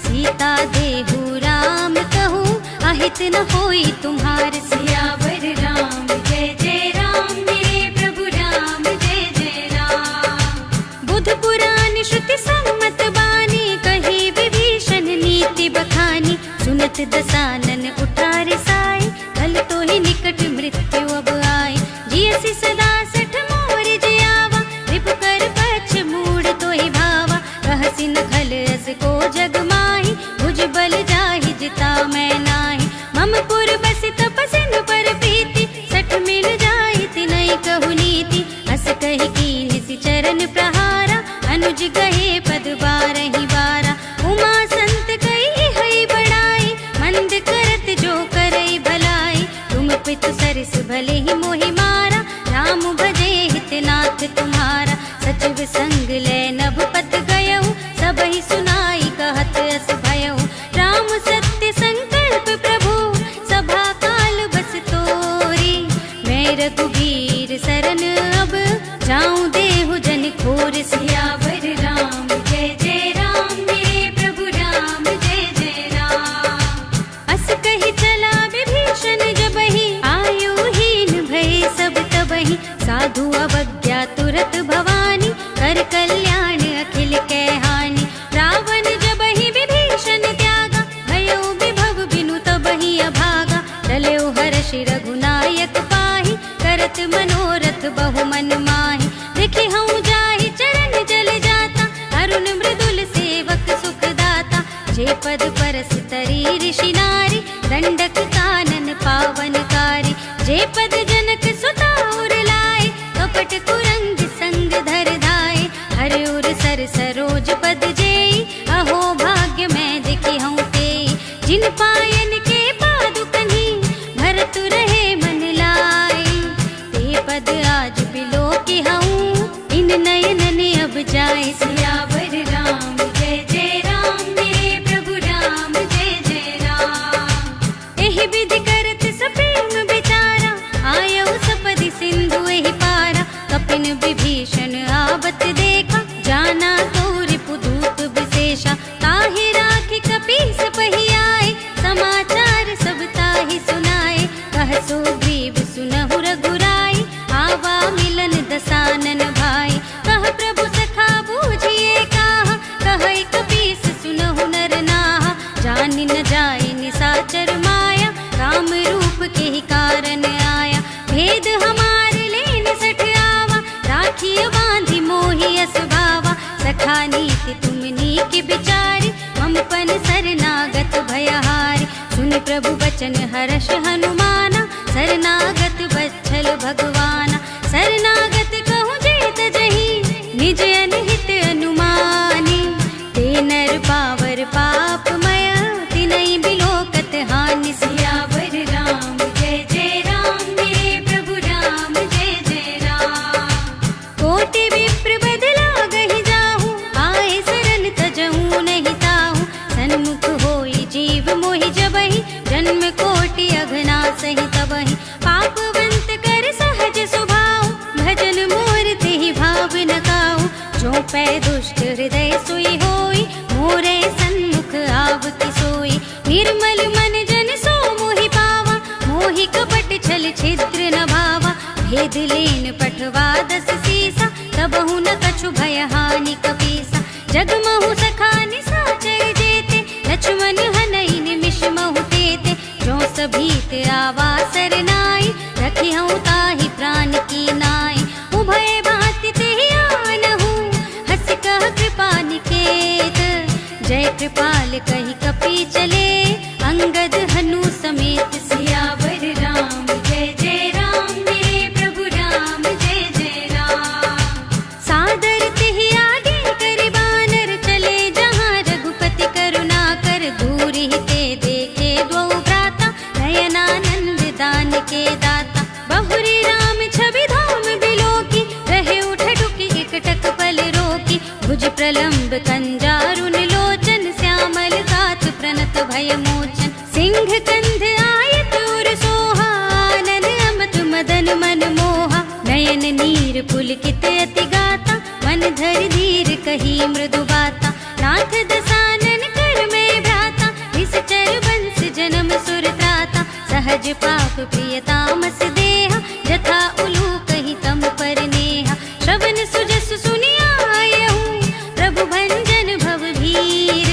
सीता देहु राम कहूँ, अहित न होई तुम्हार। सियावर राम जय जय राम, मेरे प्रभु राम जय जय राम। बुध पुराण श्रुति सम्मत बानी, कही विभीषण नीति बखानी। सुनत दसानन उठा रिसाई, कल तो ही निकट मृत्यु अब आई। जियसि सदा सठ मोर जियावा, रिपु कर पक्ष मूढ़ तो ही भावा। कहसि न खल अस को जग माही, भुज बल जाहि जिता मैं नाही। मम पुर बसि तपसिन पर प्रीति, सठ मिल जाहि तिनहि कहु नीति। अस कहि कीन्हि सि चरण प्रहारा, अनुज गहे पद बारहि बारा। उमा संत कही हई बड़ाई, मंद करत जो करई भलाई। तुम पितु सरस भले ही मोहि मारा, राम भजे हित नाथ तुम्हारा। सचिव संग ले नभ पत गयऊ, सबहि सुनाई कहत अस भयऊ। राम सत्य संकल्प प्रभु, सभा काल बस तोरी। मैं रघुबीर सरन अब, जाऊं देहु जन खोर। सियावर राम जय जय राम, मेरे प्रभु राम जय जय राम। अस कही चला विभीषण जबहि, आयुहीन भय सब तबहि। साधु अवज्ञा तुरत भवानी, कर कल्याण अखिल कै हानि। रावण जबहि विभीषण त्यागा, भयउ विभव बिनु तबहि अभागा। चलेउ हर्षि रघुनायक पाहि, करत मनोरथ बहु मन माहि। देखि हऊँ जाहि चरण जल जाता, अरुण मृदुल सेवक सुख दाता। जे पद परस तरी ऋषि नारी, दंडक कानन पावनकारी। जे पद जनक सुता उर लाए, कपट कुरंग संग धर धाए। हर उर सर सरोज पद जेई, अहो भाग्य मैं देखी हूँ तेई। जिन पायन के पादुकन्हि, भरत रहे मन लाई। ते पद आज बिलो की हूँ, इन नयन ने अब जाए। सियावर राम जय जय राम, मेरे प्रभु राम जय जय राम। एहि विधि करत सप्रेम विचारा, आयऊ सपदि सिंधु एहि पारा। कपिन विभीषण आवत देखा, जाना तो रिपुदूत विशेषा। ताहि राखि कपीस पहि आए, समाचार सब ताहि सुनाए। कह सुग्रीव सुनहु रघुराई, आवा मिलन दसानन भाई। कह प्रभु सखा बूझिए काहा, कहै कपीस सुनहु नर नाहा। जानि न जाय निसाचर माया, राम रूप के ही कारण आया। भेद हमार लेन सठ आवा, राखिय बांधि मोहि अस भावा। सखा नीति तुम नीक बिचारी, मम पन शरणागत भयहारी। सुनि प्रभु बचन हर्ष हनुमाना, शरणागत बच्छल भगवाना। शरणागत कहूँ जेत जही, निज अनहित अनुमानी। ते नर पावर पापमय, तिनहि बिलोकत हानि। सियावर राम जय जय राम, मेरे प्रभु राम जय जय राम। कोटि विप्र बदला गहि जाहू, आए सरन तजहू नहीं ताहू। सन्मुख होई जीव मोहि जबहि, जन्म कोटि अघना सहि तबहि। पापवंत कर सहज स्वभाव, भजन मोर तेहि भाव न काहू। जो पै दुष्ट भगवा दस सीसा, तबहु न कछु भय हानि कपीसा। जगमहु सखा निशाचर जेते, लक्ष्मण हनई निमिष महु तेते। जो सभीत आवा सरनाई, रखिहउँ ताहि प्राण की नाई। उभय भांति तेहि आनहु, हँसि कह कृपा निकेत। जय कृपाल कहि कपि चले, अंगद हनु समेत। सियावर राम जय जय राम, मेरे प्रभु राम जय जय राम। सादर तेहि आगे कर बानर, चले जहाँ रघुपति करुणा कर। दूर ही ते देखे द्वौ भ्राता, नयनानंद दान के दाता। बहुरी राम छवि धाम बिलोकी, रहे उठ डुकी एकटक पल रोकी। भुज प्रलंब कंजारुन लोचन, श्यामल गात प्रणत भय मोचन। सिंह कंध आयत उर सोहा, नन अमत मदन मन मोहा। नयन नीर पुलकित अति गाता, मन धर धीर कही मृदु बाता। नाथ दसानन कर में भ्राता, निश्चर बंस जन्म सुर त्राता। सहज पाप प्रिय तामस देहा, जथा उलूक ही तम पर नेहा। श्रवण सुजस सुनियायहु, प्रभु भंजन भव भीर।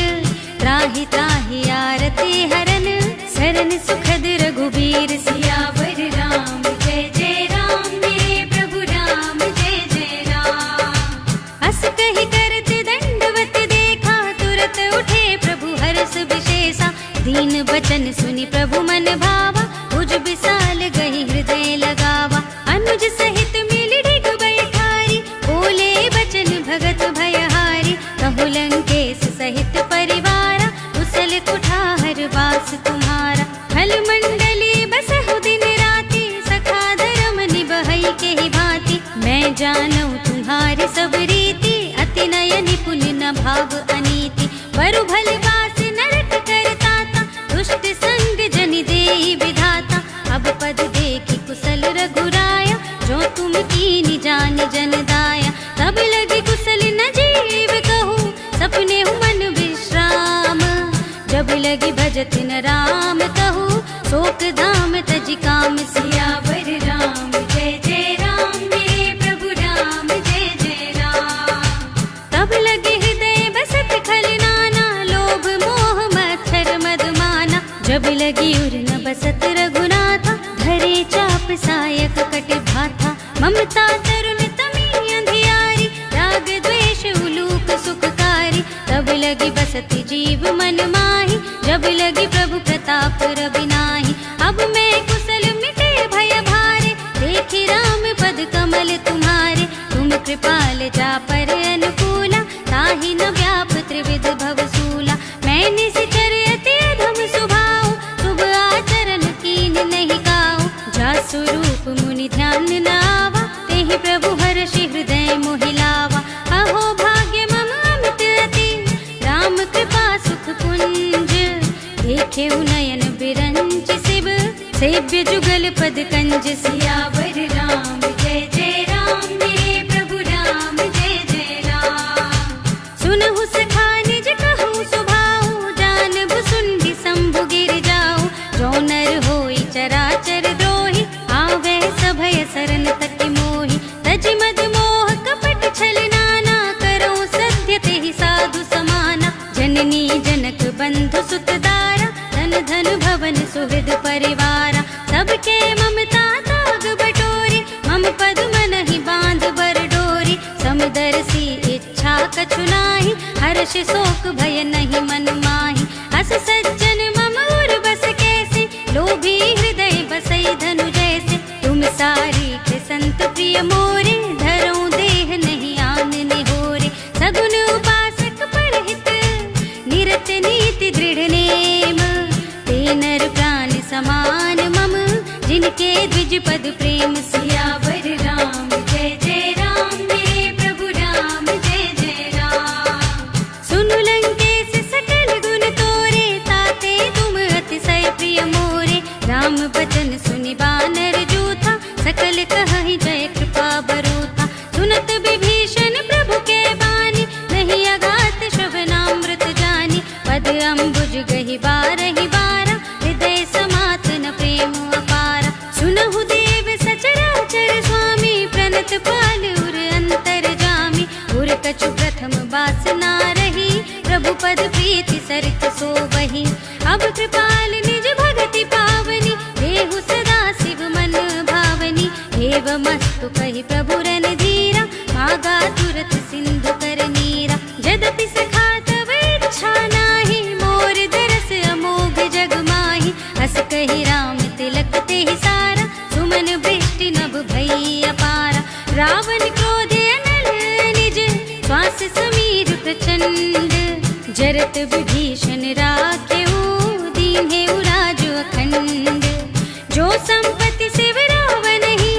त्राहि त्राहि आरती हरन, शरण सुखद रघुबीर। सियावर राम जय जय राम, मेरे प्रभु राम जय जय राम। अस कहि करत दंडवत देखा, तुरत उठे प्रभु हर्ष विशेषा। दीन बचन सुनि प्रभु मन भावा, भुज विशाल गहि हृदय लगावा। अनुज सहित मिलि डिग बैठारी, बोले बचन भगत भयहारी। कहु लंकेश सहित परिवारा, कुशल कुठार वास तुम्हारा। खल मंडली बसहु दिन राति, सखा धर्म निबहई केहि भांति। मैं जानऊ तुम्हारी सब रीति, अति नय निपुण न भाव अनीति। बरु भल बास नरक करताता, दुष्ट संग जनि देहि विधाता। अब पद देखि कुशल रघुराया, जो तुम कीनि जान जन दाया। तब लगे कुशल न जीव कहूँ, सपने मन विश्राम। जब लगी भजत न राम कहूँ, शोक धाम तजि काम। सियावर राम जय जय राम, मेरे प्रभु राम जय जय राम। तब लगे हृदय बसत खल नाना, लोभ मोह मच्छर मद माना। जब लगी उर न बसत रघुनाथा, धरे चाप सायक कट भाथा। ममता तरुण तमी अंधियारी, राग द्वेष उलूक सुखकारी। तब लगी बसत जीव मन माही, जब लगी प्रभु प्रताप रवि नाही। अब मैं कुशल मिटे भय भारे, देखि राम पद कमल तुम्हारे। तुम कृपाल जा पर अनुकूला, ताहि न व्याप त्रिविध भव सूला। मैं निश्चर अति अधम स्वभाव, शुभ आचरण कीन नहीं काऊ। जा स्वरूप मुनि ध्यान न आवा, तेहि प्रभु हर्षि हृदय मोहि लावा। अहो भाग्य मम अमित अति, राम कृपा सुख पुंज। देखे नयन बिरंच शिव, सेव्य जुगल पद कंज। सियावर राम जय जय राम, मेरे प्रभु राम जय जय राम। सुनहु सखा निज कहूँ सुभाऊ, जानबु सुंदि शंभु गिर जाऊ। जो नर होई चराचर द्रोही, आवे सभय सरन तति मोहि। तजि मद मोह कपट छल नाना, करो सत्य तेहि साधु समाना। जननी जनक बंधु सुत दारा, धन धन भवन सुहृद परिवारा। सबके ममता ताग बटोरी, मम पद मनहि बांध बर डोरी। समदर्शी इच्छा कछु नाही, हर्ष शोक भय नहीं मन माही। अस सज्जन मम उर बस कैसे, लोभी हृदय बसई धनु जैसे। तुम सारी के संत प्रिय मोरे, धरऊं देह नहीं आन निहोरे। सगुन उपासक परहित, निरत नीति दृढ़ नेम। ते नर प्राण समान मम, जिनके द्विज पद प्रेम। सियावर राम जय जय राम, मेरे प्रभु राम जय जय राम। सुनु लंकेश सकल गुण तोरे, ताते तुम अतिशय प्रिय मोरे। राम बचन सुनि बानर जूथा, सकल कहहि जय कृपा बरूथा। सुनत विभीषण प्रभु के बानी, नहीं अघात श्रवणामृत जानी। पद अम्बुज गहि बारहि बारा, हृदय समात न प्रेम अपारा। सुनहु देव सचराचर स्वामी, प्रणत प्रभु पद प्रीति सरित सो बही। अब कृपाल निज भगति पावनी, देहु सदा शिव मन भावनी। एवमस्तु कहि प्रभु रणधीरा, मागा तुरत सिंधु कर नीरा। यद्यपि सखा तव इच्छा नाहि, मोर दरस अमोघ जग माहि। अस कहि राम तिलक तेहि सारा, सुमन वृष्टि नभ भई अपारा। रावण क्रोधे अनल निज, श्वास समीर प्रचंड। जरत विभीषण राखेहु, दीन्हेउ राज अखंड। जो संपत्ति शिव रावनहि,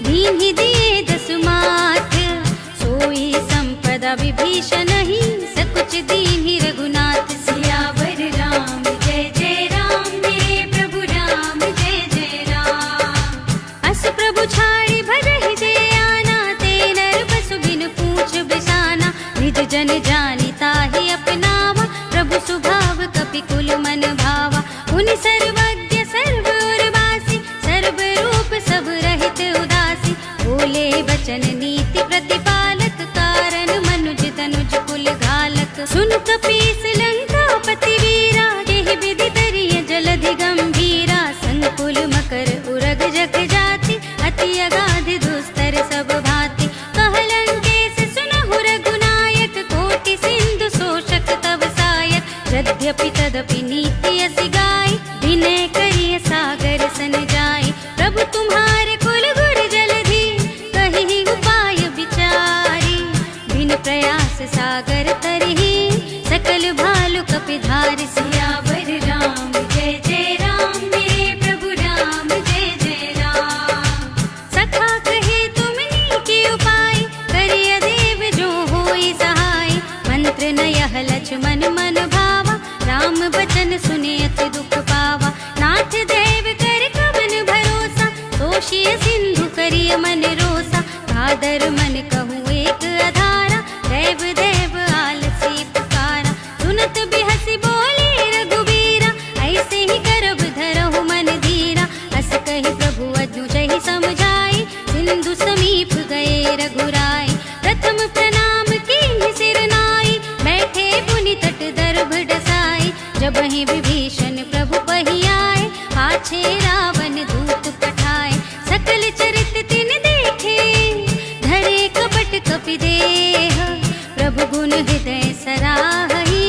दीन्हि दिए दसु माथ। सोई संपदा विभीषणहि, सकुच दीन्हि रघुनाथ। सियावर राम जय जय राम, मेरे प्रभु राम जय जय राम। अस प्रभु छाड़ि भजहि जे आना, ते नर पशु बिनु पूछ बिसाना। निज जन जानि ताहि अपनावा, प्रभु स्वभाव कपि कुल मन भावा। मुनि सर्वज्ञ सर्व उर्वासी, सर्व रूप सब रहित उदासी। बोले बचन नीति प्रतिपालक, कारण मनुज तनुज कुल घालक। सुन कपीस लंकापति वीरा, केहि विधि तरिय जलधि गंभीरा। संकुल मकर उरग जग जाति, अति अगाध दुस्तर सब भांति। कह लंकेश सुनहु रघुनायक, कोटि सिंधु शोषक तव सायक। यद्यपि तदपि नीति असि गाई, विनय करिय सागर सन जाई। प्रभु तुम्हारे कुल गुर जलधि, कहि उपाय विचारी। बिन प्रयास सागर तरहि, सकल भालु कपि धारि। सियावर राम जय जय राम, मेरे प्रभु राम जय जय राम। सखा कहे तुम नीके उपाय, करिय देव जो होई सहाय। मंत्र न यह लक्ष्मण मन भावा, राम बचन सुने अति दुख पावा। नाथ देव कर कवन भरोसा, तोषिय सिंधु करिय मन रोसा। कादर मन कहूँ एक अधारा, देव देव आलसी पुकारा। सुनत बिहसी बोले रघुबीरा, ऐसे ही करब धरहु मन धीरा। अस कहि प्रभु अनुजहि समझाई, सिंधु समीप गए रघुराई। प्रथम प्रणाम कीन्हि सिर नाई, बैठे पुनि तट दर्भ डसाई। जबहि विभीषण प्रभु पहि आए, पाछे रावण दूत पठाए। सकल चरित तिन देखे, धरे कपट कपि देह। प्रभु गुण हृदय सराहि,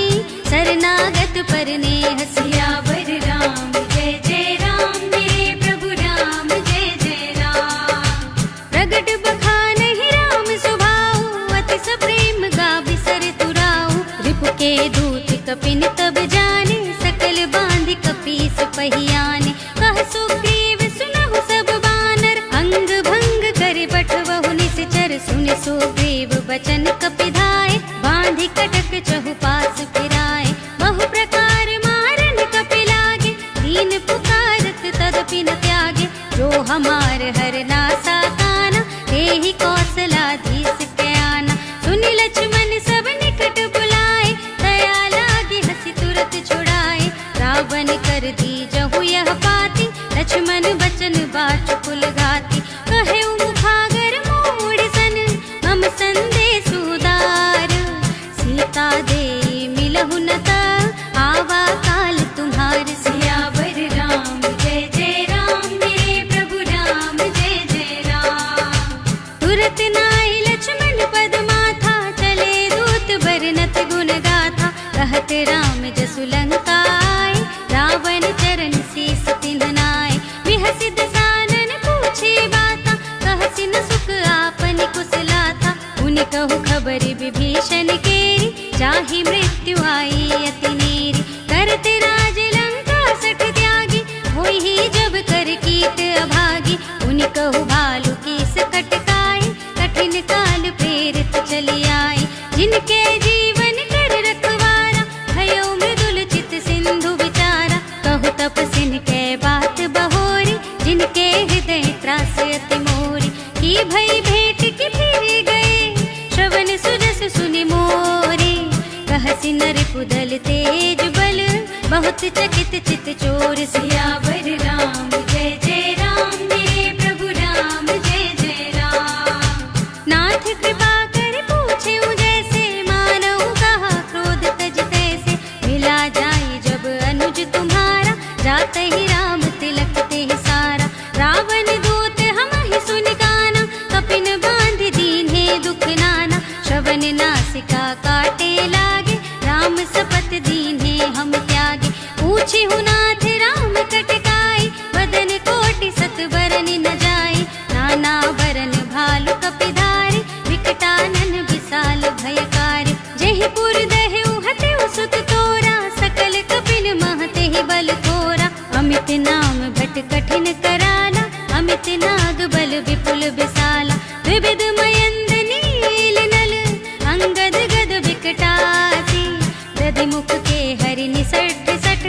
शरणागत पर नेह। सियावर राम जय जय राम, मेरे प्रभु राम जय जय राम। प्रगट बखानहि राम स्वभाव, अति सप्रेम गावि सर तुराऊ। रिपु के दूत कपिन तब जाने, सकल बांधि कपीस पहियाने। कह सुग्रीव सुनहु सब बानर, अंग भंग करि बठवहु निश्चर। सुनि सुग्रीव बचन कपि धाय, बांधि कटक चहु पास फिराए। बहु प्रकार मारन कपि लागे, दीन पुकारत तदपि न त्यागे। जो हमार हर नासा काना, तेहि कौशलाधीश के आना। सुनि लक्ष्मण सब निकट बुलाए, दया लागे हंसी तुरत छुड़ाए। रावण कर दीजहु यह पाती, लक्ष्मण बचन बाचु कुल घाती। कहे मुखागर मोड़ सन, मम संदेश उदार। सीता दे मिलहु न ता, आवा काल तुम्हार। सियावर राम जय जय राम, मेरे प्रभु राम जय जय राम। तुरत नाई लक्ष्मण पद माथा, चले दूत बरनत गुण गाथा। कहत राम जसु लंका आए, रावण चरण शीस तिन्ह नाय। बिहसि दसानन पूछे बाता, कहसि न सुख आपनि कुशलाता। उनि कहु खबर विभीषण केरी, जाहि मृत्यु आई अति नेरी। करते राज लंका सठ त्यागी, होई जब कर कीट अभागी। उनि कहु भालु कीस कटकाए, कठिन काल प्रेरित चली आए। जिनके जीवन कर रखवारा, भयो मृदुल चित सिंधु विचारा। कहु तपसिन के बात बहोरी, जिनके हृदय त्रास अति मोरी। की भई भेंट की फिर गए, श्रवण सुजस सुनि मोरे। कहसि नर कुदल तेज बल, बहुत चकित चित चोर। सियावर राम जय जय राम, मेरे प्रभु राम जय जय राम। नाथ कृपा कर पूछेउ जैसे, मानहु कहा क्रोध तज तैसे। संकट कठिन कराला, अमित नाग बल विपुल विशाला, द्विविध मयंद नील नल, अंगद गद विकटासी, दधिमुख के हरि निसठ सठ,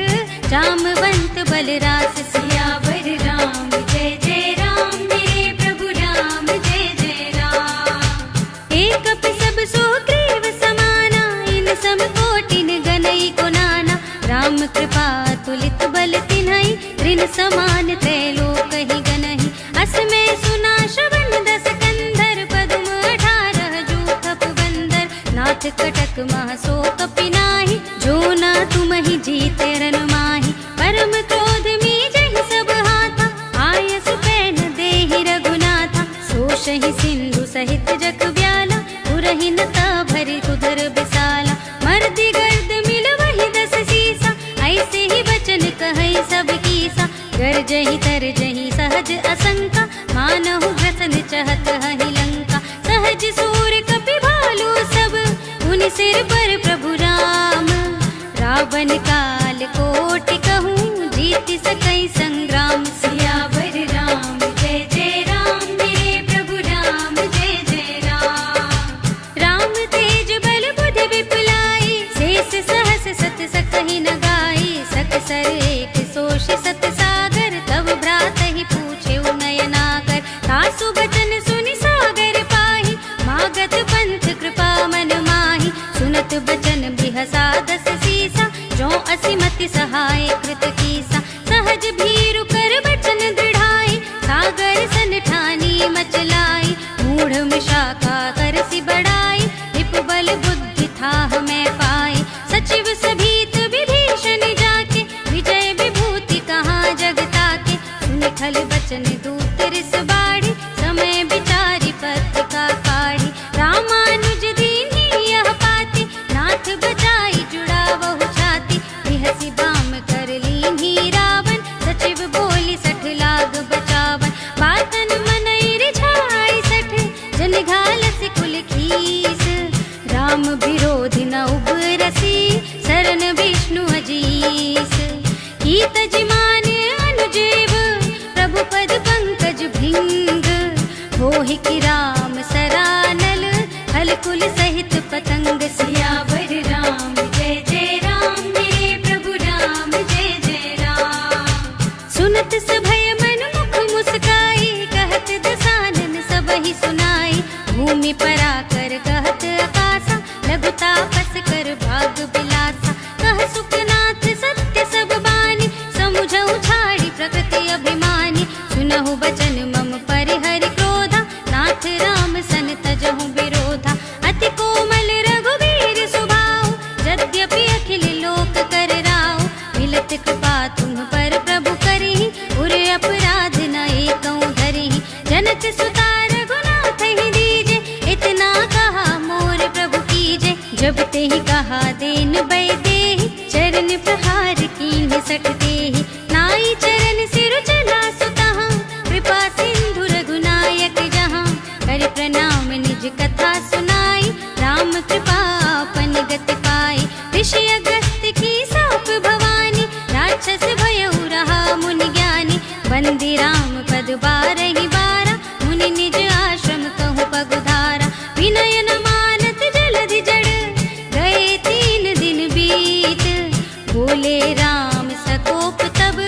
जामवंत बलरास सियावर राम जय जय राम, मेरे प्रभु राम जय जय राम। एक कपि सब सुग्रीव समाना, इन सम कोटिन गनई को नाना, राम कृपा तुलित बल तिन्हई, ऋण समान त्रैलोक ही गनहि। असमय सुना श्रवण दस कंधर, पद्म 18 जूथ बंदर, नाथ कटक मह शोक पिनाहि, जो न तुमहि जीते रन माहि। परम क्रोध मीजहि सब हाथा, आयस पैन देहि रघुनाथा, सोषहि सिंधु सहित जग व्याला, पुरहि नता भरि उदर विशाला। मर्दि गर्द मिलवहि दस सीसा, ऐसे ही बचन कहै सब कीसा, गरजहि तरजहि सहज असंका, मानहु ग्रसन चहत हहि लंका। सहज सूर कपि भालु सब, उनि सिर पर प्रभु राम, रावण काल कोटि कहूँ, जीति सकै संग्राम। सियावर राम जय जय राम, मेरे प्रभु राम जय जय राम। राम तेज बल बुद्धि विपुलाई, शेष सहस सत सकहि न गाई, सकसर एक सोषि सत सागर, तब भ्रातहि पूछे नयनाकर। तासु बचन सुनि सागर पाहि, मागत पंथ कृपा मन माहि, सुनत बचन बिहसा दस सीसा, जो असिमति सहाय कृत कीसा। सहज भीरु कर बचन दृढ़ाई, सागर सन ठानी मचलाई, मूढ़ मिशाखा करसि बढ़ाई, विप बल बुद्धि थाह मैं पाई। सचिव सभीत विभीषण जाके, विजय विभूति कहाँ जग ताके, सुनि खल बचन दूत रिस बाढ़ी, समय विचारि पत्रिका काढ़ी। रामानुज दीन्ही यह पाती, नाथ बचाई जुड़ावहु छाती, बिहसि बाम कर लीन्ही रावण, सचिव बोली 60 लाग बचावन। बातन मनई रिझाई 60, जन घालसि कुल खीस, राम विरोधि न उबरसी, शरण विष्णु अजीस। कीत जिमान अनुजेव, प्रभु पद पंकज भृंग, होहि की राम सरानल, हल कुल सहित पतंग। सियावर राम जय जय राम, मेरे प्रभु राम जय जय राम। सुनत सभय मन मुख मुस्काई, कहत दसानन सबहि सुनाई, भूमि पराकर कहत आकासा, लघु तापस कर भाग बिलासा। कह सुखनाथ सत्य सब बानी, समुझहु छाड़ी प्रकृति अभिमानी, सुनहु बचन मम परिहरि क्रोधा, नाथ राम सन तजहु विरोधा। अति कोमल रघुवीर स्वभाव, यद्यपि अखिल लोक कर राव, मिलत कृपा तुम पर प्रभु करिहि, उर अपराध न एकौ धरिहि। जनक सुता रघुनाथ ही दीजे, इतना कहा मोर प्रभु कीजे, जब तेहि कहा देन बै देहि, चरण प्रहार कीन्हि 60 देहि। नाई चरण सिर चला सुतहाँ, कृपा सिंधु रघुनायक जहाँ, कर प्रणाम निज कथा सुनाई, राम कृपा अपन गति पाई। ऋषि अगस्त्य की साप भवानी, राक्षस भयउ रहा मुनि ज्ञानी, बंदी राम पद 12 बारा, मुनि निज आश्रम कहु पगुधारा। विनय न मानत जलधि जड़, गए 3 दिन बीत, बोले राम सकोप तब,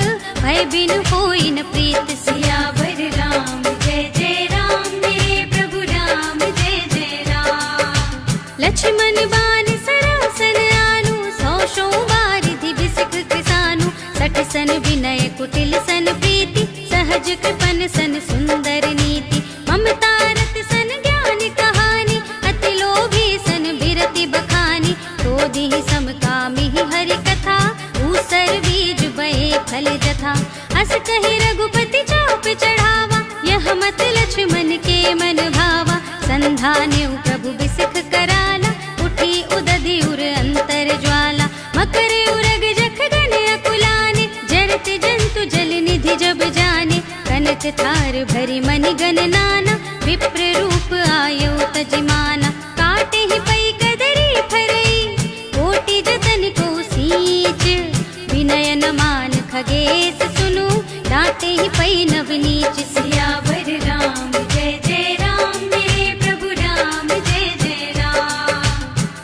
भय बिनु होई न प्रीत। सियावर राम जय जय राम, मेरे प्रभु राम जय जय राम। लक्ष्मण बान सरासन आनु, 100 वारिधि बिसिख किसानु, 60 सन विनय कुटिल सन प्रीति, सहज कृपन सन सुंदर नीति। ममता रत सन ज्ञान कहानी, अति लोभी सन बिरति बखानी, क्रोधि समकामी हरि कथा, ऊसर बीज बये फल जथा। अस कहि रघुपति चाप चढ़ावा, यह मत लक्ष्मण के मन भावा। संधान्यु प्रभु बिसिख कराला, उठी उदधि उर अंतर ज्वाला। मकर उरग जख गन अकुलाने, जरत जंतु जल निधि जब जाने। कनक थार भरि मनि गन नाना, विप्र रूप आयो तजिमाना। काटे ही पई कदरी फरई, कोटि जतन को सींच, विनय न मान खगेश सुनु, डांटे ताहि पै नवनीच। सियावर राम जय जय राम, मेरे प्रभु राम जय जय राम।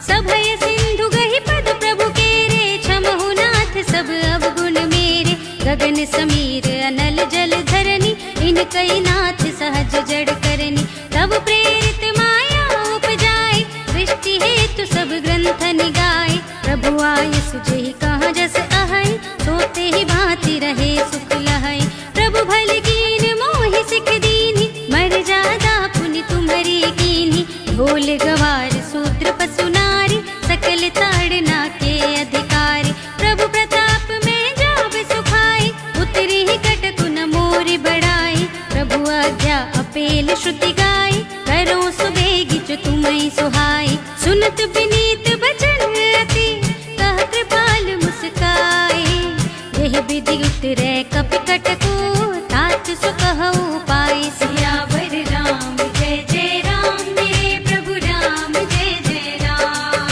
सभय सिंधु गहि पद प्रभु केरे, क्षमहु नाथ सब अवगुण मेरे। गगन समीर अनल जल धरनी, इनकई नाथ सहज जड़ करनी। तब प्रेरित माया उपजाए, सृष्टि हेतु सब ग्रंथ निगाए। प्रभु आय सुजहि कहाँ जस अहै, सोते ही भांति रहे सुख लहै। प्रभु भल कीन मोहि सिख दीन्हि, मर जादा पुनि तुम्हरी कीन्हि। ढोल गवार शूद्र पशु नारी, सकल ताड़ना के अधिकारी। प्रभु प्रताप में जाब सुखाई, उतरी ही कटकु न मोरि बढ़ाई। प्रभु आज्ञा अपेल श्रुति गाई, करो सुबेगी जो तुम्हें सुहाई। सुनत विनीत बचन अति, कह कृपाल मुस्काए। यह विधि उतरै कपि कटकु, तात सो कहु पाए। सियावर राम जय जय राम, मेरे प्रभु राम जय जय राम।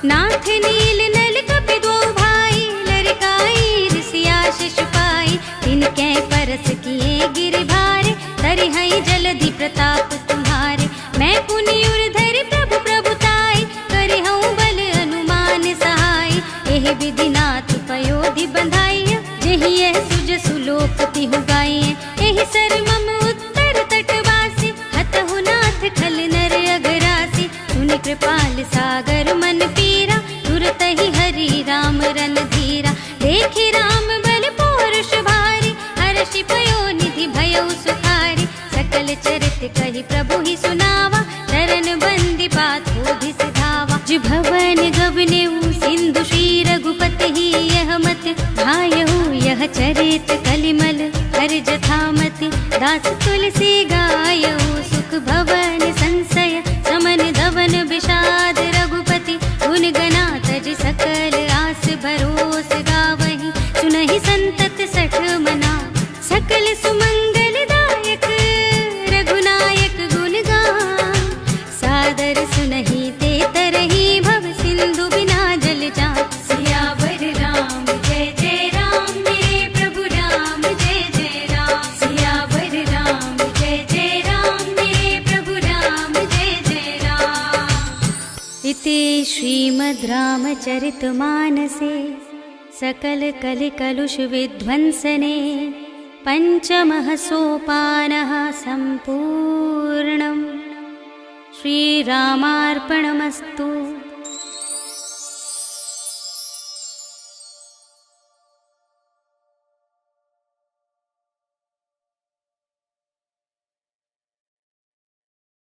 नाथ नील नल कपि दो भाई, लरिकाई ऋषिया शिशुपाई। तिनकै परस किए गिर भारे, तरिहै जलधि प्रताप तुम्हारे। मैं पुनि उर प्रभु प्रभुताई, करिहऊँ बल अनुमान सहाय। एहि विधि नाथ पयोधि बंधाइय, जेहि यह सुज सुलोक तिहु गाइय। एहि सर मम उत्तर तटवासी, हतहु नाथ खल नर अगरासी। सुनि कृपाल सागर मन पीरा, तुरत ही हरि राम रन धीरा। देखि राम बल पौरुष भारी, हर्षि पयो निधि भयउ सुखारी। सकल चरित कहि प्रभु ही सुनावा, चरण बंदी पाथोधि सिधावा। जिस भवन गवनेऊ सिंधु श्री रघुपति ही, यह मत भायहु यह चरित कलिमल हर जथामति। दास तुलसी गायहु, सुख भवन संशय समन धवन विषाद। रघुपति गुण गना तज सकल आस भरोस गावहि। सुनहि संतत सठ मना, सकल सुमंगल दायक। रघुनायक गुण गान, सादर सुनहि ते तरहि। भव सिंधु बिना जल जान। सियावर राम जय जय राम, मेरे प्रभु राम जय जय राम। सियावर राम जय जय राम, मेरे प्रभु राम जय जय राम। इति श्रीमद् रामचरितमानसे सकल कलि कलुष विध्वंसने, पंचमः सोपानः सम्पूर्णम्। श्रीरामार्पणमस्तु।